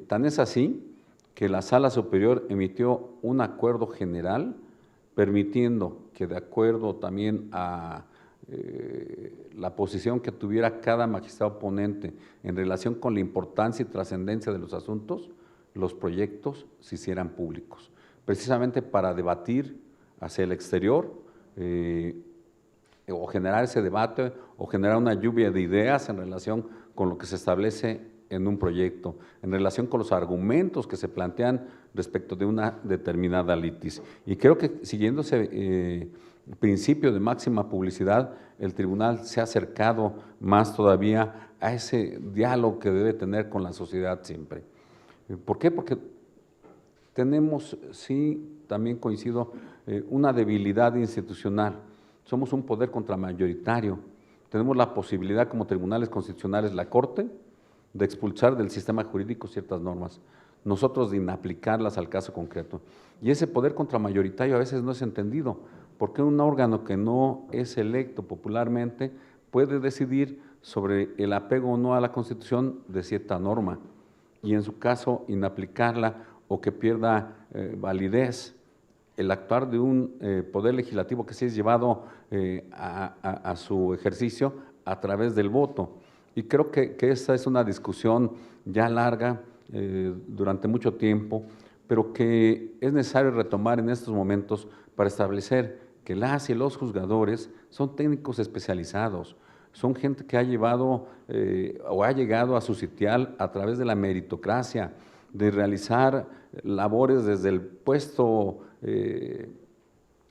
Tan es así que la sala superior emitió un acuerdo general permitiendo que, de acuerdo también a la posición que tuviera cada magistrado ponente en relación con la importancia y trascendencia de los asuntos, los proyectos se hicieran públicos, precisamente para debatir hacia el exterior o generar ese debate o generar una lluvia de ideas en relación con lo que se establece en un proyecto, en relación con los argumentos que se plantean respecto de una determinada litis. Y creo que siguiendo ese principio de máxima publicidad, el tribunal se ha acercado más todavía a ese diálogo que debe tener con la sociedad siempre. ¿Por qué? Porque tenemos, sí, también coincido, una debilidad institucional. Somos un poder contramayoritario. Tenemos la posibilidad como tribunales constitucionales, la Corte, de expulsar del sistema jurídico ciertas normas, nosotros de inaplicarlas al caso concreto. Y ese poder contramayoritario a veces no es entendido, porque un órgano que no es electo popularmente puede decidir sobre el apego o no a la Constitución de cierta norma, y en su caso inaplicarla o que pierda validez el actuar de un poder legislativo que se es llevado a su ejercicio a través del voto. Y creo que esta es una discusión ya larga, durante mucho tiempo, pero que es necesario retomar en estos momentos para establecer que las y los juzgadores son técnicos especializados, son gente que ha llevado o ha llegado a su sitial a través de la meritocracia, de realizar labores desde el puesto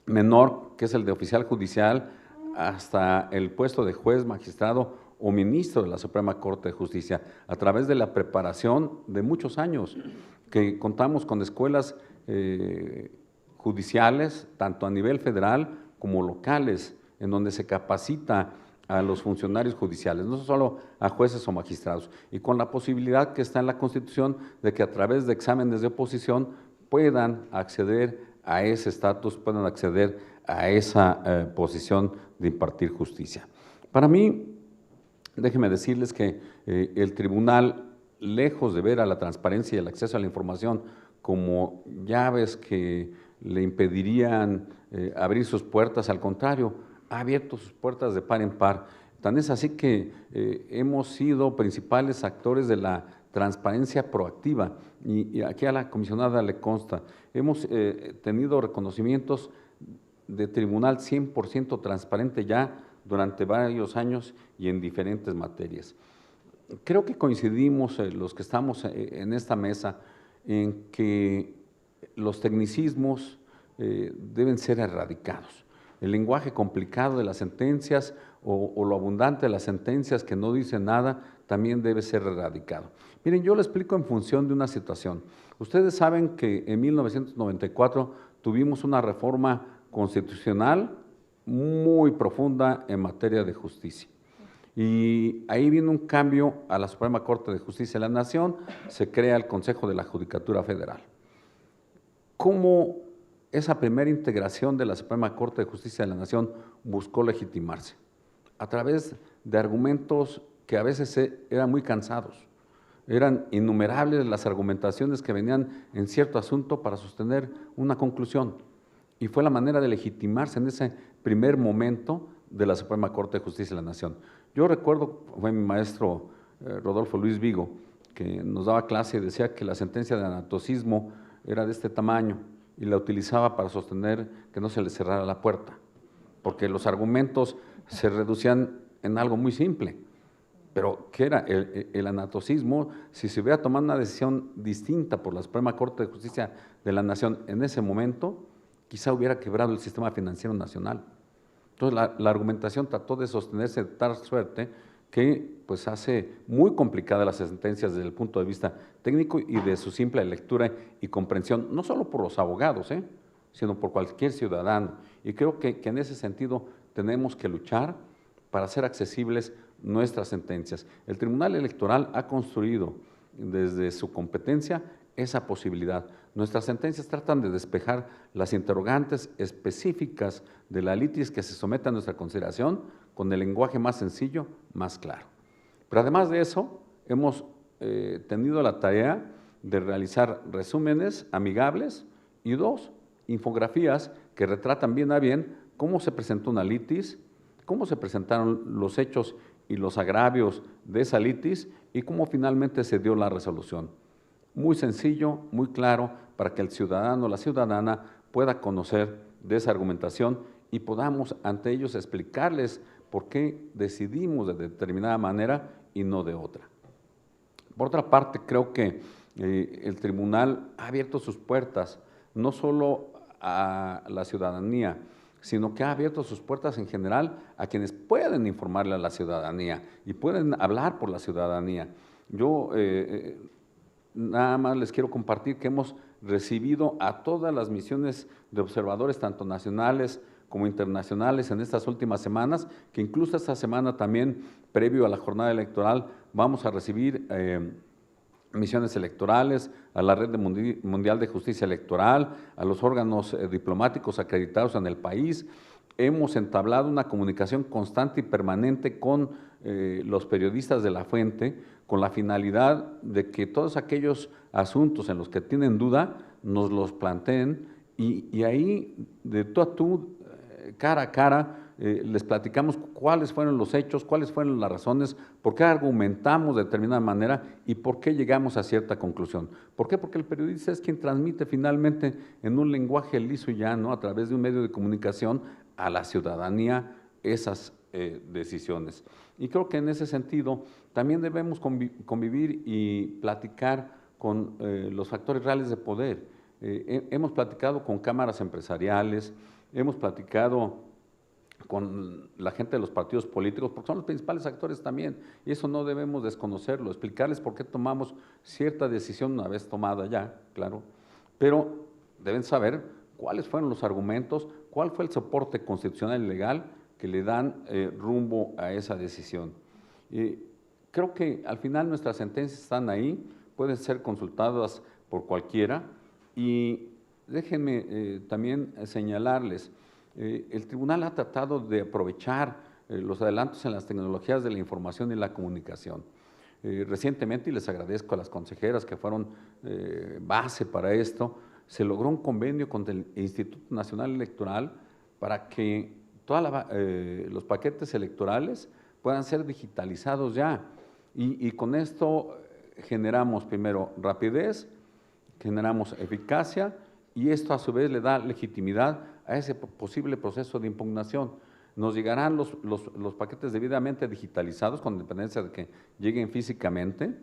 menor, que es el de oficial judicial, hasta el puesto de juez, magistrado o ministro de la Suprema Corte de Justicia, a través de la preparación de muchos años, que contamos con escuelas judiciales, tanto a nivel federal como locales, en donde se capacita a los funcionarios judiciales, no solo a jueces o magistrados, y con la posibilidad que está en la Constitución de que a través de exámenes de oposición puedan acceder a ese estatus, puedan acceder a esa posición de impartir justicia. Para mí, déjenme decirles que el tribunal, lejos de ver a la transparencia y el acceso a la información como llaves que le impedirían abrir sus puertas, al contrario, ha abierto sus puertas de par en par. Tan es así que hemos sido principales actores de la transparencia proactiva, y aquí a la comisionada le consta, hemos tenido reconocimientos de tribunal 100% transparente ya durante varios años y en diferentes materias. Creo que coincidimos los que estamos en esta mesa en que los tecnicismos deben ser erradicados. El lenguaje complicado de las sentencias o lo abundante de las sentencias que no dicen nada también debe ser erradicado. Miren, yo lo explico en función de una situación. Ustedes saben que en 1994 tuvimos una reforma constitucional muy profunda en materia de justicia. Y ahí viene un cambio a la Suprema Corte de Justicia de la Nación, se crea el Consejo de la Judicatura Federal. ¿Cómo esa primera integración de la Suprema Corte de Justicia de la Nación buscó legitimarse? A través de argumentos que a veces eran muy cansados. Eran innumerables las argumentaciones que venían en cierto asunto para sostener una conclusión. Y fue la manera de legitimarse en ese primer momento de la Suprema Corte de Justicia de la Nación. Yo recuerdo, fue mi maestro Rodolfo Luis Vigo, que nos daba clase y decía que la sentencia de anatocismo era de este tamaño y la utilizaba para sostener que no se le cerrara la puerta, porque los argumentos se reducían en algo muy simple. Pero, ¿qué era el anatocismo? Si se hubiera tomado una decisión distinta por la Suprema Corte de Justicia de la Nación en ese momento, quizá hubiera quebrado el sistema financiero nacional. Entonces, la argumentación trató de sostenerse de tal suerte que pues, hace muy complicadas las sentencias desde el punto de vista técnico y de su simple lectura y comprensión, no solo por los abogados, sino por cualquier ciudadano. Y creo que en ese sentido tenemos que luchar para hacer accesibles nuestras sentencias. El Tribunal Electoral ha construido desde su competencia esa posibilidad. Nuestras sentencias tratan de despejar las interrogantes específicas de la litis que se somete a nuestra consideración con el lenguaje más sencillo, más claro. Pero además de eso, hemos tenido la tarea de realizar resúmenes amigables y 2, infografías que retratan bien a bien cómo se presentó una litis, cómo se presentaron los hechos y los agravios de esa litis y cómo finalmente se dio la resolución. Muy sencillo, muy claro, para que el ciudadano o la ciudadana pueda conocer de esa argumentación y podamos ante ellos explicarles por qué decidimos de determinada manera y no de otra. Por otra parte, creo que el tribunal ha abierto sus puertas no solo a la ciudadanía, sino que ha abierto sus puertas en general a quienes pueden informarle a la ciudadanía y pueden hablar por la ciudadanía. Yo nada más les quiero compartir que hemos recibido a todas las misiones de observadores, tanto nacionales como internacionales, en estas últimas semanas, que incluso esta semana también, previo a la jornada electoral, vamos a recibir misiones electorales, a la Red Mundial de Justicia Electoral, a los órganos diplomáticos acreditados en el país. Hemos entablado una comunicación constante y permanente con los periodistas de la fuente, con la finalidad de que todos aquellos asuntos en los que tienen duda nos los planteen y ahí de tú a tú, cara a cara, les platicamos cuáles fueron los hechos, cuáles fueron las razones, por qué argumentamos de determinada manera y por qué llegamos a cierta conclusión. ¿Por qué? Porque el periodista es quien transmite finalmente en un lenguaje liso y llano, a través de un medio de comunicación, a la ciudadanía esas decisiones. Y creo que en ese sentido también debemos convivir y platicar con los factores reales de poder. Hemos platicado con cámaras empresariales, hemos platicado con la gente de los partidos políticos, porque son los principales actores también, y eso no debemos desconocerlo, explicarles por qué tomamos cierta decisión una vez tomada ya, claro, pero deben saber cuáles fueron los argumentos, cuál fue el soporte constitucional y legal que le dan rumbo a esa decisión. Creo que al final nuestras sentencias están ahí, pueden ser consultadas por cualquiera, y déjenme también señalarles, el tribunal ha tratado de aprovechar los adelantos en las tecnologías de la información y la comunicación. Recientemente, y les agradezco a las consejeras que fueron base para esto, se logró un convenio con el Instituto Nacional Electoral para que todos los paquetes electorales puedan ser digitalizados ya. Y con esto generamos primero rapidez, generamos eficacia y esto a su vez le da legitimidad a ese posible proceso de impugnación. Nos llegarán los paquetes debidamente digitalizados con dependencia de que lleguen físicamente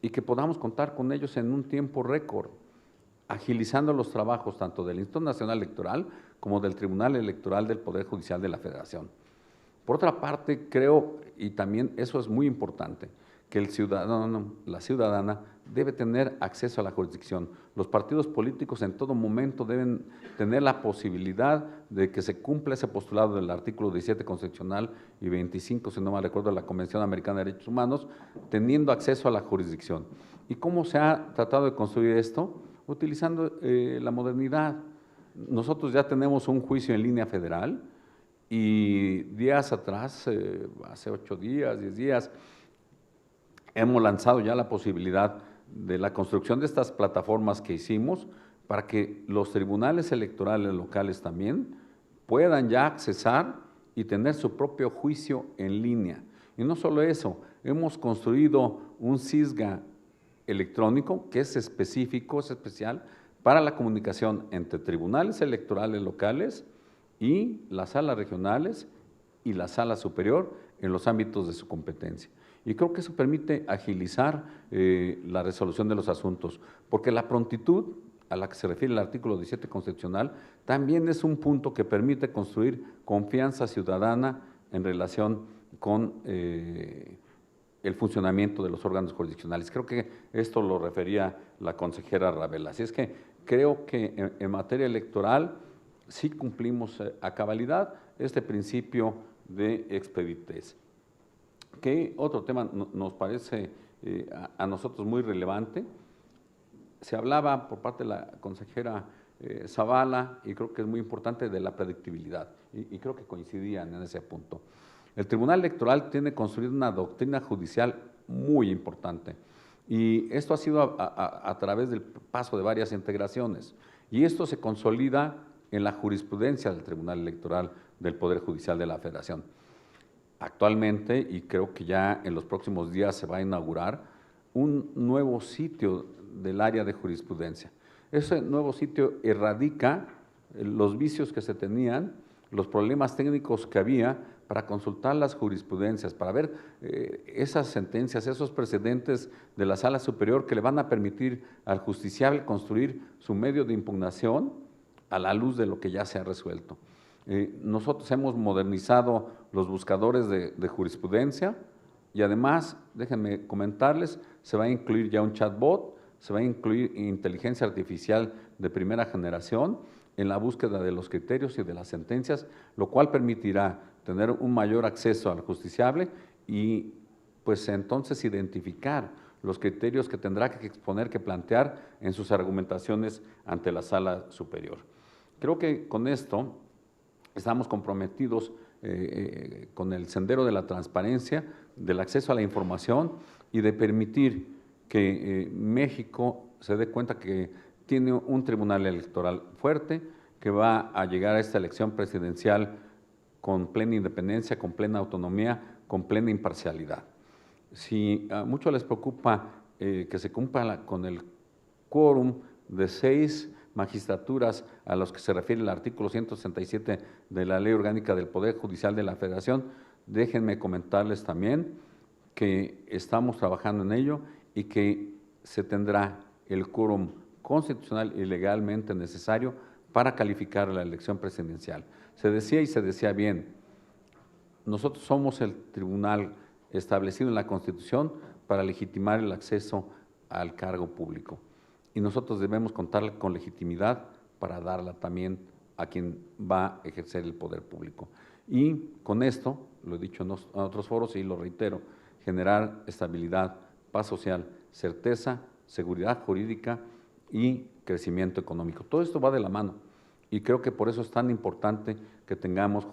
y que podamos contar con ellos en un tiempo récord, agilizando los trabajos tanto del Instituto Nacional Electoral como del Tribunal Electoral del Poder Judicial de la Federación. Por otra parte, creo, y también eso es muy importante, que el ciudadano, la ciudadana, debe tener acceso a la jurisdicción. Los partidos políticos en todo momento deben tener la posibilidad de que se cumpla ese postulado del artículo 17 constitucional y 25, si no mal recuerdo, de la Convención Americana de Derechos Humanos, teniendo acceso a la jurisdicción. ¿Y cómo se ha tratado de construir esto? Utilizando la modernidad. Nosotros ya tenemos un juicio en línea federal y días atrás, hace 8 días, 10 días, hemos lanzado ya la posibilidad de la construcción de estas plataformas que hicimos para que los tribunales electorales locales también puedan ya accesar y tener su propio juicio en línea. Y no solo eso, hemos construido un CISGA electrónico que es específico, es especial para la comunicación entre tribunales electorales locales y las salas regionales y la sala superior en los ámbitos de su competencia. Y creo que eso permite agilizar la resolución de los asuntos, porque la prontitud a la que se refiere el artículo 17 constitucional también es un punto que permite construir confianza ciudadana en relación con el funcionamiento de los órganos jurisdiccionales. Creo que esto lo refería la consejera Rabel. Así es que creo que en materia electoral sí cumplimos a cabalidad este principio de expeditez. ¿Qué otro tema nos parece a nosotros muy relevante? Se hablaba por parte de la consejera Zavala, y creo que es muy importante, de la predictibilidad, y creo que coincidían en ese punto. El Tribunal Electoral tiene construido una doctrina judicial muy importante, y esto ha sido a través del paso de varias integraciones, y esto se consolida en la jurisprudencia del Tribunal Electoral del Poder Judicial de la Federación. Actualmente, y creo que ya en los próximos días se va a inaugurar, un nuevo sitio del área de jurisprudencia. Ese nuevo sitio erradica los vicios que se tenían, los problemas técnicos que había para consultar las jurisprudencias, para ver esas sentencias, esos precedentes de la Sala Superior que le van a permitir al justiciable construir su medio de impugnación a la luz de lo que ya se ha resuelto. Nosotros hemos modernizado los buscadores de jurisprudencia y además, déjenme comentarles, se va a incluir ya un chatbot, se va a incluir inteligencia artificial de primera generación en la búsqueda de los criterios y de las sentencias, lo cual permitirá tener un mayor acceso al justiciable y pues entonces identificar los criterios que tendrá que exponer, que plantear en sus argumentaciones ante la Sala Superior. Creo que con esto estamos comprometidos con el sendero de la transparencia, del acceso a la información y de permitir que México se dé cuenta que tiene un tribunal electoral fuerte, que va a llegar a esta elección presidencial con plena independencia, con plena autonomía, con plena imparcialidad. Si a muchos les preocupa que se cumpla con el quórum de 6 magistraturas a los que se refiere el artículo 167 de la Ley Orgánica del Poder Judicial de la Federación, déjenme comentarles también que estamos trabajando en ello y que se tendrá el quórum constitucional y legalmente necesario para calificar la elección presidencial. Se decía y se decía bien, nosotros somos el tribunal establecido en la Constitución para legitimar el acceso al cargo público. Y nosotros debemos contar con legitimidad para darla también a quien va a ejercer el poder público. Y con esto, lo he dicho en otros foros y lo reitero, generar estabilidad, paz social, certeza, seguridad jurídica y crecimiento económico. Todo esto va de la mano y creo que por eso es tan importante que tengamos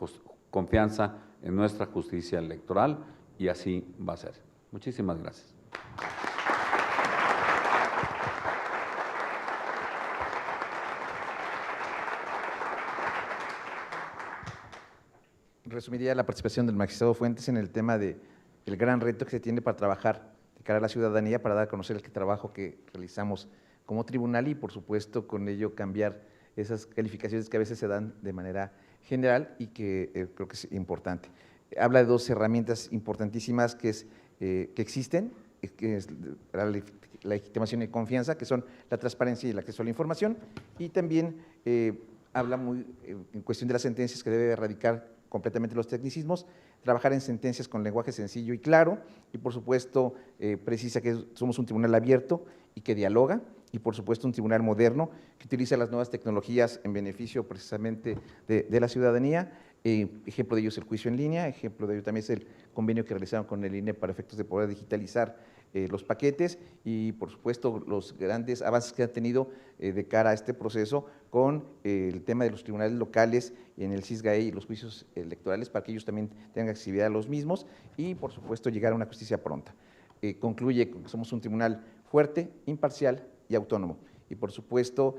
confianza en nuestra justicia electoral y así va a ser. Muchísimas gracias. Resumiría la participación del magistrado Fuentes en el tema del gran reto que se tiene para trabajar de cara a la ciudadanía, para dar a conocer el trabajo que realizamos como tribunal y, por supuesto, con ello cambiar esas calificaciones que a veces se dan de manera general y que creo que es importante. Habla de 2 herramientas importantísimas que existen, que es la legitimación y confianza, que son la transparencia y el acceso a la información, y también habla en cuestión de las sentencias que debe erradicar completamente los tecnicismos, trabajar en sentencias con lenguaje sencillo y claro, y por supuesto precisa que somos un tribunal abierto y que dialoga, y por supuesto un tribunal moderno que utiliza las nuevas tecnologías en beneficio precisamente de la ciudadanía. Ejemplo de ello es el juicio en línea, ejemplo de ello también es el convenio que realizaron con el INE para efectos de poder digitalizar los paquetes y por supuesto los grandes avances que han tenido de cara a este proceso con el tema de los tribunales locales en el CISGAE y los juicios electorales para que ellos también tengan accesibilidad a los mismos y por supuesto llegar a una justicia pronta. Concluye que somos un tribunal fuerte, imparcial y autónomo y por supuesto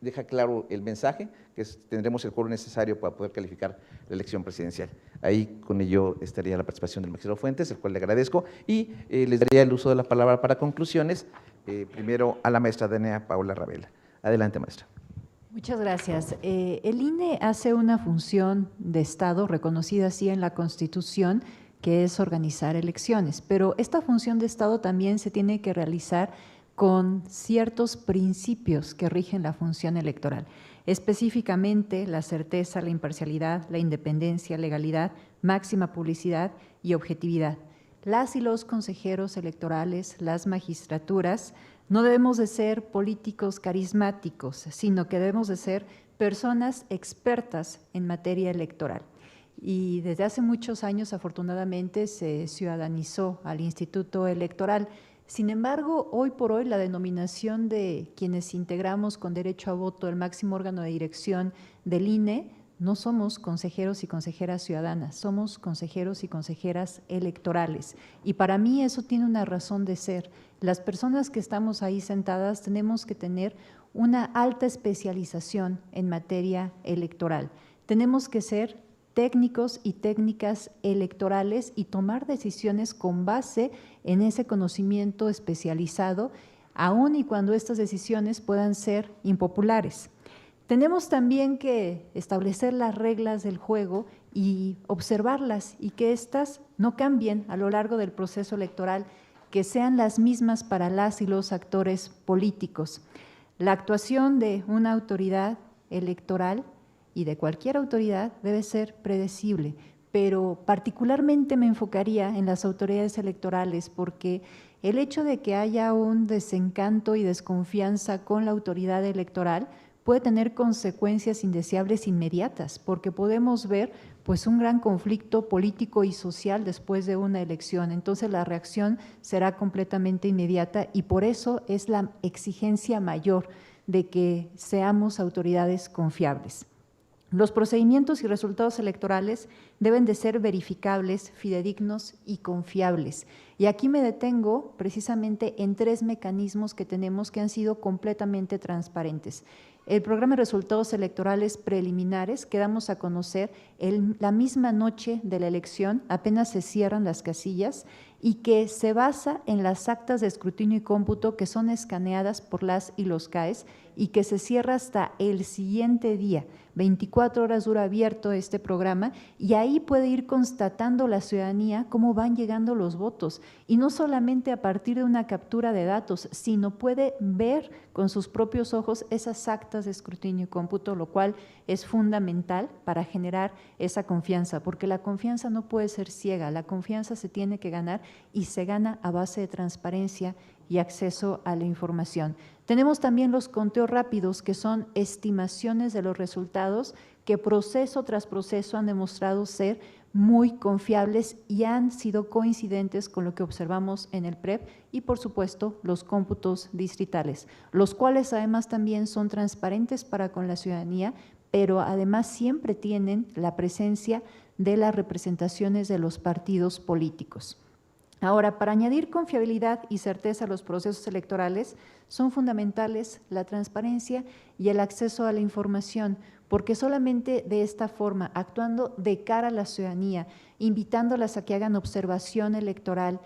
deja claro el mensaje, que tendremos el quórum necesario para poder calificar la elección presidencial. Ahí con ello estaría la participación del magistrado Fuentes, el cual le agradezco, y les daría el uso de la palabra para conclusiones, primero a la maestra Dania Paula Ravela. Adelante, maestra. Muchas gracias. El INE hace una función de Estado reconocida así en la Constitución, que es organizar elecciones, pero esta función de Estado también se tiene que realizar con ciertos principios que rigen la función electoral, específicamente la certeza, la imparcialidad, la independencia, legalidad, máxima publicidad y objetividad. Las y los consejeros electorales, las magistraturas, no debemos de ser políticos carismáticos, sino que debemos de ser personas expertas en materia electoral. Y desde hace muchos años, afortunadamente, se ciudadanizó al Instituto Electoral. Sin embargo, hoy por hoy la denominación de quienes integramos con derecho a voto el máximo órgano de dirección del INE no somos consejeros y consejeras ciudadanas, somos consejeros y consejeras electorales. Y para mí eso tiene una razón de ser. Las personas que estamos ahí sentadas tenemos que tener una alta especialización en materia electoral. Tenemos que ser técnicos y técnicas electorales y tomar decisiones con base en ese conocimiento especializado, aun y cuando estas decisiones puedan ser impopulares. Tenemos también que establecer las reglas del juego y observarlas y que éstas no cambien a lo largo del proceso electoral, que sean las mismas para las y los actores políticos. La actuación de una autoridad electoral y de cualquier autoridad debe ser predecible, pero particularmente me enfocaría en las autoridades electorales porque el hecho de que haya un desencanto y desconfianza con la autoridad electoral puede tener consecuencias indeseables inmediatas, porque podemos ver pues un gran conflicto político y social después de una elección. Entonces la reacción será completamente inmediata y por eso es la exigencia mayor de que seamos autoridades confiables. Los procedimientos y resultados electorales deben de ser verificables, fidedignos y confiables. Y aquí me detengo precisamente en 3 mecanismos que tenemos que han sido completamente transparentes. El programa de resultados electorales preliminares que damos a conocer la misma noche de la elección, apenas se cierran las casillas, y que se basa en las actas de escrutinio y cómputo que son escaneadas por las y los CAEs y que se cierra hasta el siguiente día. 24 horas dura abierto este programa y ahí puede ir constatando la ciudadanía cómo van llegando los votos y no solamente a partir de una captura de datos, sino puede ver con sus propios ojos esas actas de escrutinio y cómputo, lo cual es fundamental para generar esa confianza, porque la confianza no puede ser ciega, la confianza se tiene que ganar y se gana a base de transparencia y acceso a la información. Tenemos también los conteos rápidos, que son estimaciones de los resultados que proceso tras proceso han demostrado ser muy confiables y han sido coincidentes con lo que observamos en el PREP y, por supuesto, los cómputos distritales, los cuales además también son transparentes para con la ciudadanía, pero además siempre tienen la presencia de las representaciones de los partidos políticos. Ahora, para añadir confiabilidad y certeza a los procesos electorales, son fundamentales la transparencia y el acceso a la información, porque solamente de esta forma, actuando de cara a la ciudadanía, invitándolas a que hagan observación electoral,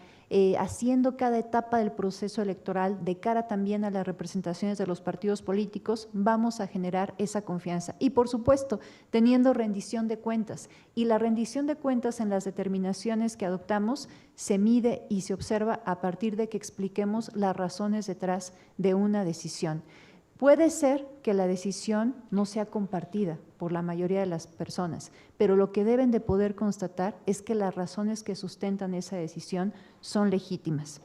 haciendo cada etapa del proceso electoral de cara también a las representaciones de los partidos políticos, vamos a generar esa confianza. Y por supuesto, teniendo rendición de cuentas. Y la rendición de cuentas en las determinaciones que adoptamos se mide y se observa a partir de que expliquemos las razones detrás de una decisión. Puede ser que la decisión no sea compartida por la mayoría de las personas, pero lo que deben de poder constatar es que las razones que sustentan esa decisión son legítimas.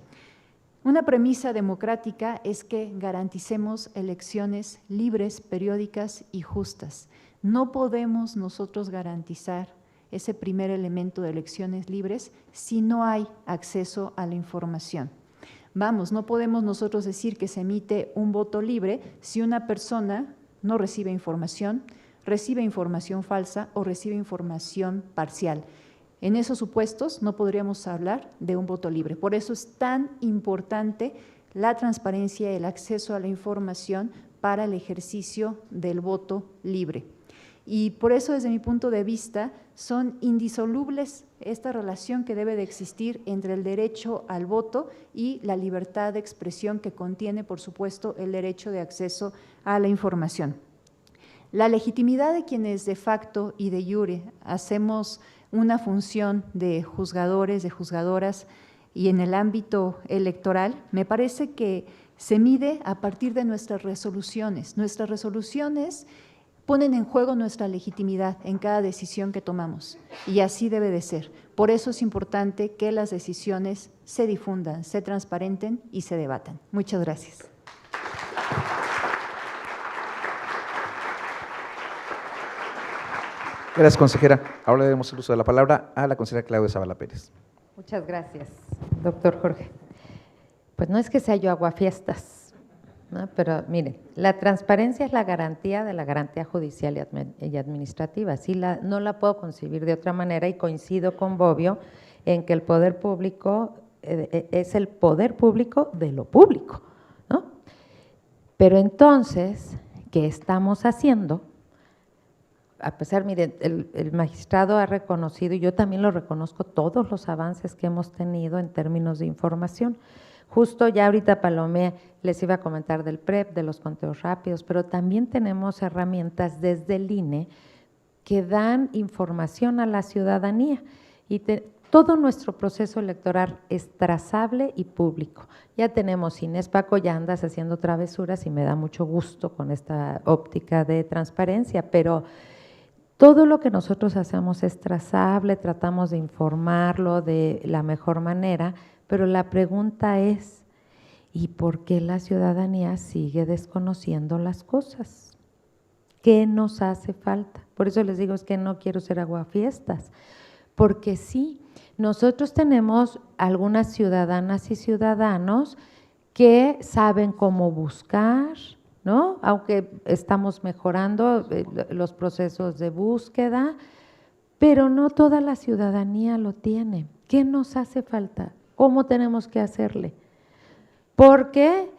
Una premisa democrática es que garanticemos elecciones libres, periódicas y justas. No podemos nosotros garantizar ese primer elemento de elecciones libres si no hay acceso a la información. Vamos, no podemos nosotros decir que se emite un voto libre si una persona no recibe información falsa o recibe información parcial. En esos supuestos no podríamos hablar de un voto libre. Por eso es tan importante la transparencia y el acceso a la información para el ejercicio del voto libre. Y por eso, desde mi punto de vista, son indisolubles esta relación que debe de existir entre el derecho al voto y la libertad de expresión que contiene, por supuesto, el derecho de acceso a la información. La legitimidad de quienes de facto y de iure hacemos una función de juzgadores, de juzgadoras, y en el ámbito electoral, me parece que se mide a partir de nuestras resoluciones. Nuestras resoluciones ponen en juego nuestra legitimidad en cada decisión que tomamos, y así debe de ser. Por eso es importante que las decisiones se difundan, se transparenten y se debatan. Muchas gracias. Gracias, consejera. Ahora le damos el uso de la palabra a la consejera Claudia Zavala Pérez. Muchas gracias, doctor Jorge. Pues no es que sea yo aguafiestas, ¿no? Pero mire, la transparencia es la garantía de la garantía judicial y administrativa. Así no la puedo concebir de otra manera, y coincido con Bobbio en que el poder público es el poder público de lo público, ¿no? Pero entonces, ¿qué estamos haciendo? A pesar, mire, el magistrado ha reconocido, y yo también lo reconozco, todos los avances que hemos tenido en términos de información. Justo ya ahorita Palomé les iba a comentar del PREP, de los conteos rápidos, pero también tenemos herramientas desde el INE que dan información a la ciudadanía, y todo nuestro proceso electoral es trazable y público. Ya tenemos Inés, Paco, ya andas haciendo travesuras y me da mucho gusto con esta óptica de transparencia, pero todo lo que nosotros hacemos es trazable, tratamos de informarlo de la mejor manera, pero la pregunta es, ¿y por qué la ciudadanía sigue desconociendo las cosas? ¿Qué nos hace falta? Por eso les digo, es que no quiero ser aguafiestas, porque sí, nosotros tenemos algunas ciudadanas y ciudadanos que saben cómo buscar, ¿no? Aunque estamos mejorando los procesos de búsqueda, pero no toda la ciudadanía lo tiene. ¿Qué nos hace falta? ¿Cómo tenemos que hacerle? Porque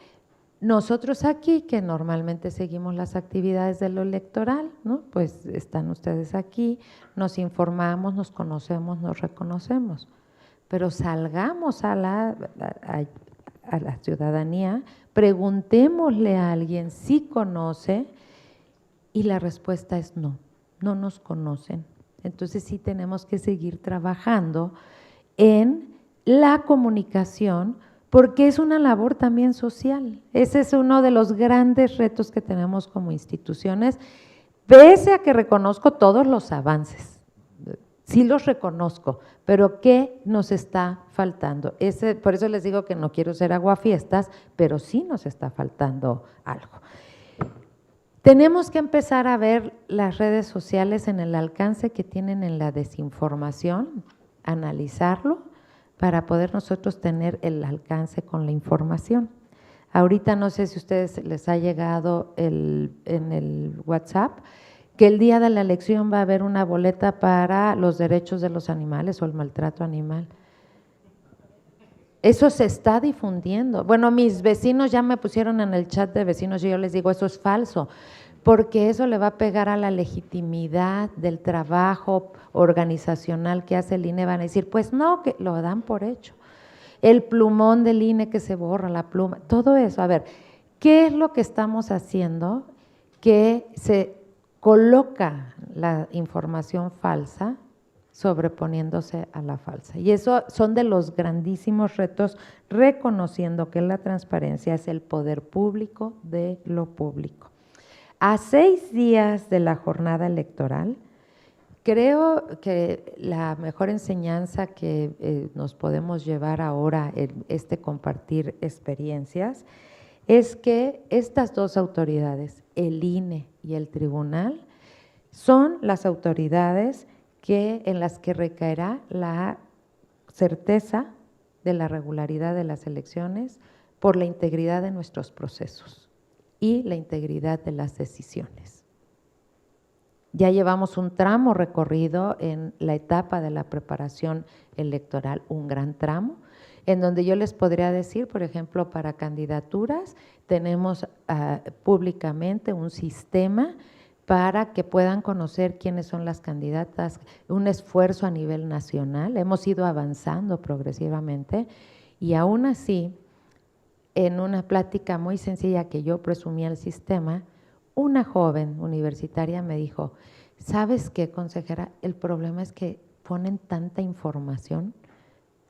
nosotros aquí, que normalmente seguimos las actividades de lo electoral, ¿no? Pues están ustedes aquí, nos informamos, nos conocemos, nos reconocemos, pero salgamos a la ciudadanía, preguntémosle a alguien si conoce, y la respuesta es no, no nos conocen. Entonces sí tenemos que seguir trabajando en la comunicación, porque es una labor también social. Ese es uno de los grandes retos que tenemos como instituciones, pese a que reconozco todos los avances, sí los reconozco, pero ¿qué nos está faltando? Por eso les digo que no quiero ser aguafiestas, pero sí nos está faltando algo. Tenemos que empezar a ver las redes sociales en el alcance que tienen en la desinformación, analizarlo, para poder nosotros tener el alcance con la información. Ahorita no sé si a ustedes les ha llegado en el WhatsApp, que el día de la elección va a haber una boleta para los derechos de los animales o el maltrato animal. Eso se está difundiendo. Bueno, mis vecinos ya me pusieron en el chat de vecinos y yo les digo, eso es falso, porque eso le va a pegar a la legitimidad del trabajo organizacional que hace el INE. Van a decir, pues no, que lo dan por hecho. El plumón del INE que se borra, la pluma, todo eso. A ver, ¿qué es lo que estamos haciendo que se coloca la información falsa sobreponiéndose a la falsa? Y eso son de los grandísimos retos, reconociendo que la transparencia es el poder público de lo público. A 6 días de la jornada electoral, creo que la mejor enseñanza que nos podemos llevar ahora en este compartir experiencias es que estas dos autoridades, el INE y el tribunal, son las autoridades en las que recaerá la certeza de la regularidad de las elecciones por la integridad de nuestros procesos y la integridad de las decisiones. Ya llevamos un tramo recorrido en la etapa de la preparación electoral, un gran tramo, en donde yo les podría decir, por ejemplo, para candidaturas, tenemos públicamente un sistema para que puedan conocer quiénes son las candidatas, un esfuerzo a nivel nacional. Hemos ido avanzando progresivamente y aún así, en una plática muy sencilla que yo presumí al sistema, una joven universitaria me dijo, ¿sabes qué, consejera? El problema es que ponen tanta información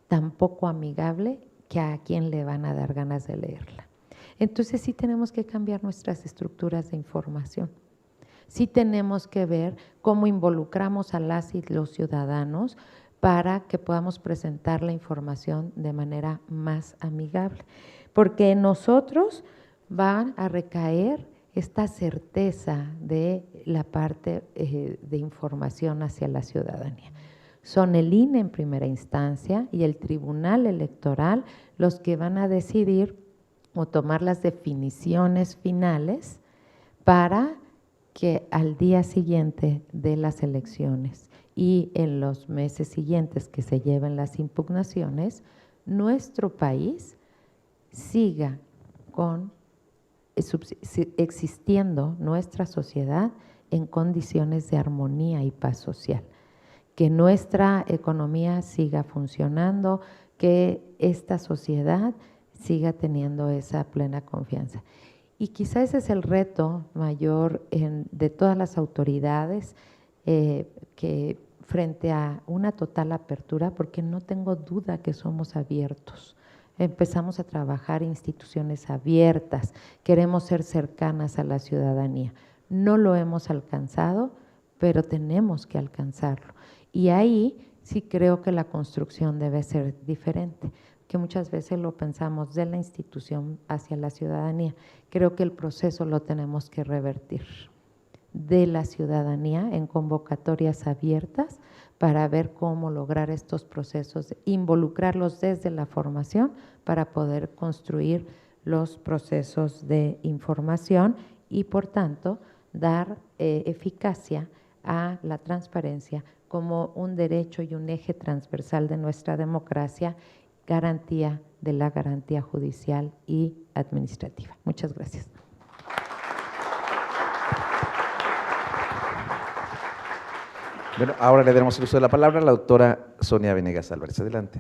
tan poco amigable que a quién le van a dar ganas de leerla. Entonces sí tenemos que cambiar nuestras estructuras de información. Sí tenemos que ver cómo involucramos a las y los ciudadanos para que podamos presentar la información de manera más amigable. Porque en nosotros va a recaer esta certeza de la parte de información hacia la ciudadanía. Son el INE en primera instancia y el Tribunal Electoral los que van a decidir o tomar las definiciones finales para que al día siguiente de las elecciones y en los meses siguientes que se lleven las impugnaciones, nuestro país siga existiendo nuestra sociedad en condiciones de armonía y paz social, que nuestra economía siga funcionando, que esta sociedad siga teniendo esa plena confianza. Y quizá ese es el reto mayor de todas las autoridades que frente a una total apertura, porque no tengo duda que somos abiertos. Empezamos a trabajar instituciones abiertas, queremos ser cercanas a la ciudadanía. No lo hemos alcanzado, pero tenemos que alcanzarlo. Y ahí sí creo que la construcción debe ser diferente, que muchas veces lo pensamos de la institución hacia la ciudadanía. Creo que el proceso lo tenemos que revertir de la ciudadanía en convocatorias abiertas para ver cómo lograr estos procesos, involucrarlos desde la formación para poder construir los procesos de información y, por tanto, dar eficacia a la transparencia como un derecho y un eje transversal de nuestra democracia, garantía de la garantía judicial y administrativa. Muchas gracias. Bueno, ahora le daremos el uso de la palabra a la doctora Sonia Venegas Álvarez. Adelante.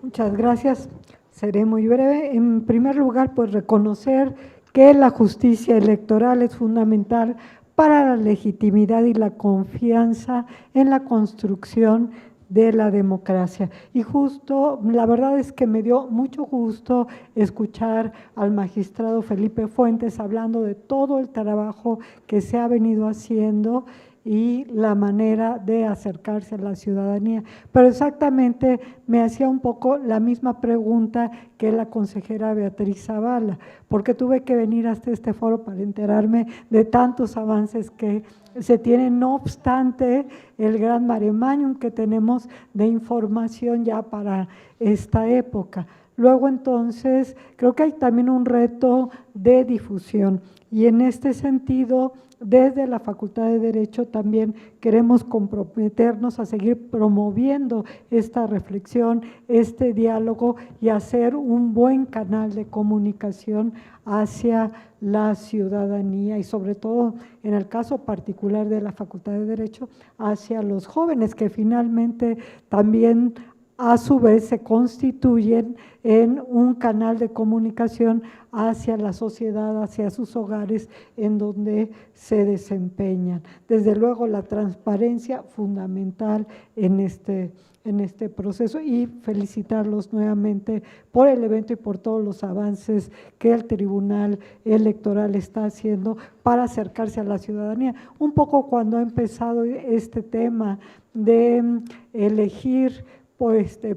Muchas gracias. Seré muy breve. En primer lugar, pues reconocer que la justicia electoral es fundamental para la legitimidad y la confianza en la construcción de la democracia. Y justo, la verdad es que me dio mucho gusto escuchar al magistrado Felipe Fuentes hablando de todo el trabajo que se ha venido haciendo y la manera de acercarse a la ciudadanía. Pero exactamente me hacía un poco la misma pregunta que la consejera Beatriz Zavala, porque tuve que venir hasta este foro para enterarme de tantos avances que se tienen, no obstante el gran mare magnum que tenemos de información ya para esta época. Luego entonces creo que hay también un reto de difusión y en este sentido desde la Facultad de Derecho también queremos comprometernos a seguir promoviendo esta reflexión, este diálogo y hacer un buen canal de comunicación hacia la ciudadanía y sobre todo en el caso particular de la Facultad de Derecho hacia los jóvenes que finalmente también a su vez se constituyen en un canal de comunicación hacia la sociedad, hacia sus hogares en donde se desempeñan. Desde luego la transparencia fundamental en este proceso y felicitarlos nuevamente por el evento y por todos los avances que el Tribunal Electoral está haciendo para acercarse a la ciudadanía. Un poco cuando ha empezado este tema de elegir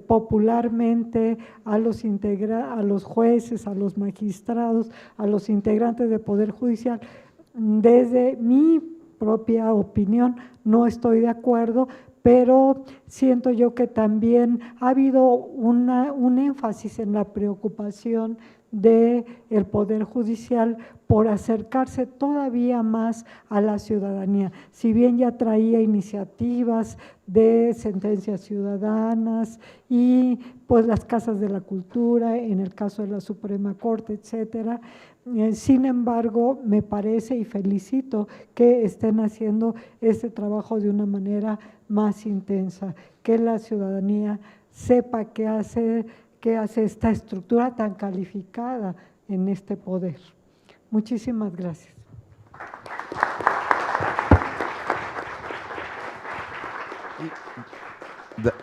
popularmente a los jueces, a los magistrados, a los integrantes del Poder Judicial. Desde mi propia opinión no estoy de acuerdo, pero siento yo que también ha habido un énfasis en la preocupación del Poder Judicial por acercarse todavía más a la ciudadanía. Si bien ya traía iniciativas de sentencias ciudadanas y pues las casas de la cultura, en el caso de la Suprema Corte, etcétera. Sin embargo, me parece y felicito que estén haciendo este trabajo de una manera más intensa, que la ciudadanía sepa qué hace esta estructura tan calificada en este poder. Muchísimas gracias.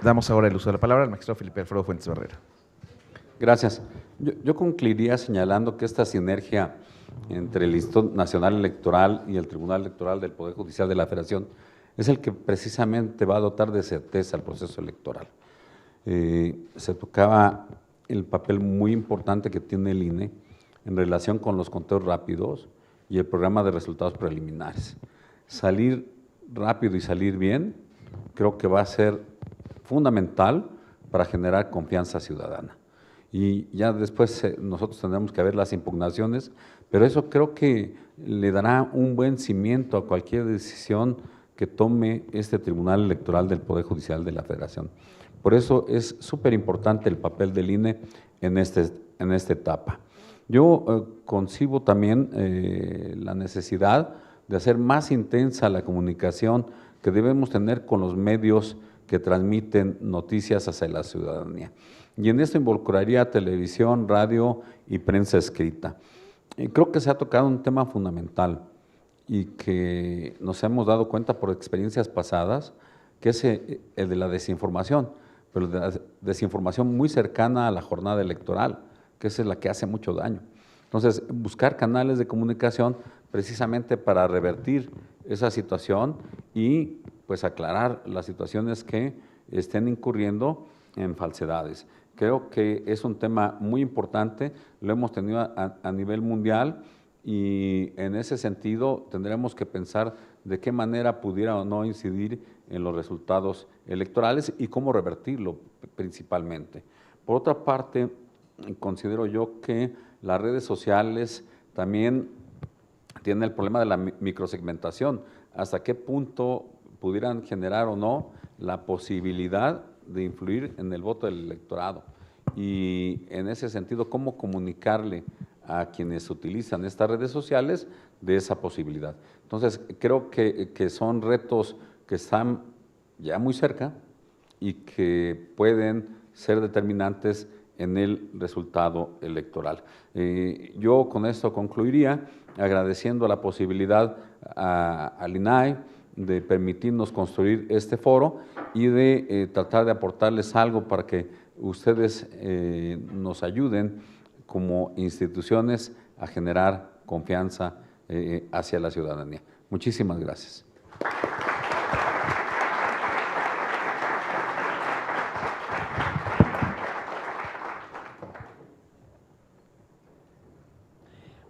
Damos ahora el uso de la palabra al magistrado Felipe Alfredo Fuentes Barrera. Gracias. Yo concluiría señalando que esta sinergia entre el Instituto Nacional Electoral y el Tribunal Electoral del Poder Judicial de la Federación es el que precisamente va a dotar de certeza al proceso electoral. Se tocaba el papel muy importante que tiene el INE en relación con los conteos rápidos y el programa de resultados preliminares. Salir rápido y salir bien creo que va a ser fundamental para generar confianza ciudadana. Y ya después nosotros tendremos que ver las impugnaciones, pero eso creo que le dará un buen cimiento a cualquier decisión que tome este Tribunal Electoral del Poder Judicial de la Federación. Por eso es súper importante el papel del INE en esta etapa. Yo concibo también la necesidad de hacer más intensa la comunicación que debemos tener con los medios que transmiten noticias hacia la ciudadanía. Y en esto involucraría televisión, radio y prensa escrita. Creo que se ha tocado un tema fundamental y que nos hemos dado cuenta por experiencias pasadas, que es el de la desinformación, pero de la desinformación muy cercana a la jornada electoral, que esa es la que hace mucho daño. Entonces, buscar canales de comunicación precisamente para revertir esa situación y pues aclarar las situaciones que estén incurriendo en falsedades. Creo que es un tema muy importante, lo hemos tenido a nivel mundial y en ese sentido tendremos que pensar de qué manera pudiera o no incidir en los resultados electorales y cómo revertirlo principalmente. Por otra parte, considero yo que las redes sociales también tienen el problema de la microsegmentación, hasta qué punto pudieran generar o no la posibilidad de influir en el voto del electorado. Y en ese sentido, ¿cómo comunicarle a quienes utilizan estas redes sociales de esa posibilidad? Entonces, creo que son retos que están ya muy cerca y que pueden ser determinantes en el resultado electoral. Yo con esto concluiría agradeciendo la posibilidad al INAI de permitirnos construir este foro y de tratar de aportarles algo para que ustedes nos ayuden como instituciones a generar confianza hacia la ciudadanía. Muchísimas gracias.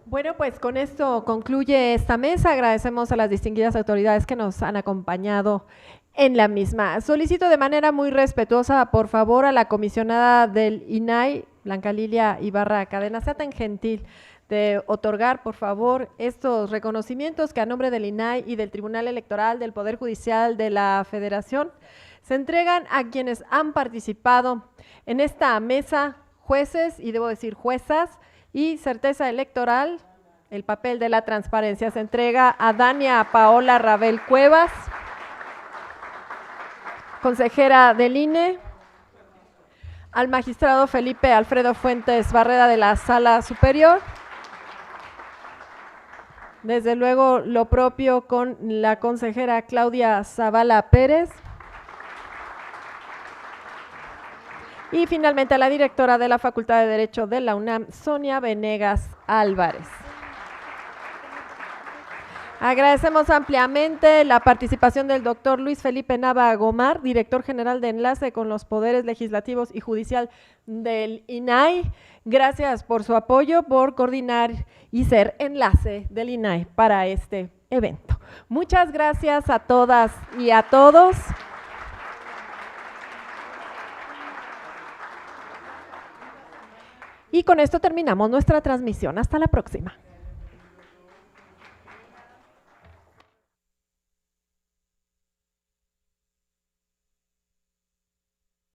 Bueno, pues con esto concluye esta mesa. Agradecemos a las distinguidas autoridades que nos han acompañado en la misma. Solicito de manera muy respetuosa, por favor, a la comisionada del INAI, Blanca Lilia Ibarra Cadena, sea tan gentil de otorgar, por favor, estos reconocimientos que a nombre del INAI y del Tribunal Electoral del Poder Judicial de la Federación se entregan a quienes han participado en esta mesa, jueces y debo decir juezas, y certeza electoral. El papel de la transparencia se entrega a Dania Paola Rabel Cuevas, consejera del INE, al magistrado Felipe Alfredo Fuentes Barrera de la Sala Superior, desde luego lo propio con la consejera Claudia Zavala Pérez, y finalmente a la directora de la Facultad de Derecho de la UNAM, Sonia Venegas Álvarez. Agradecemos ampliamente la participación del doctor Luis Felipe Nava Gomar, director general de Enlace con los Poderes Legislativos y Judicial del INAI. Gracias por su apoyo, por coordinar y ser enlace del INAI para este evento. Muchas gracias a todas y a todos. Y con esto terminamos nuestra transmisión. Hasta la próxima.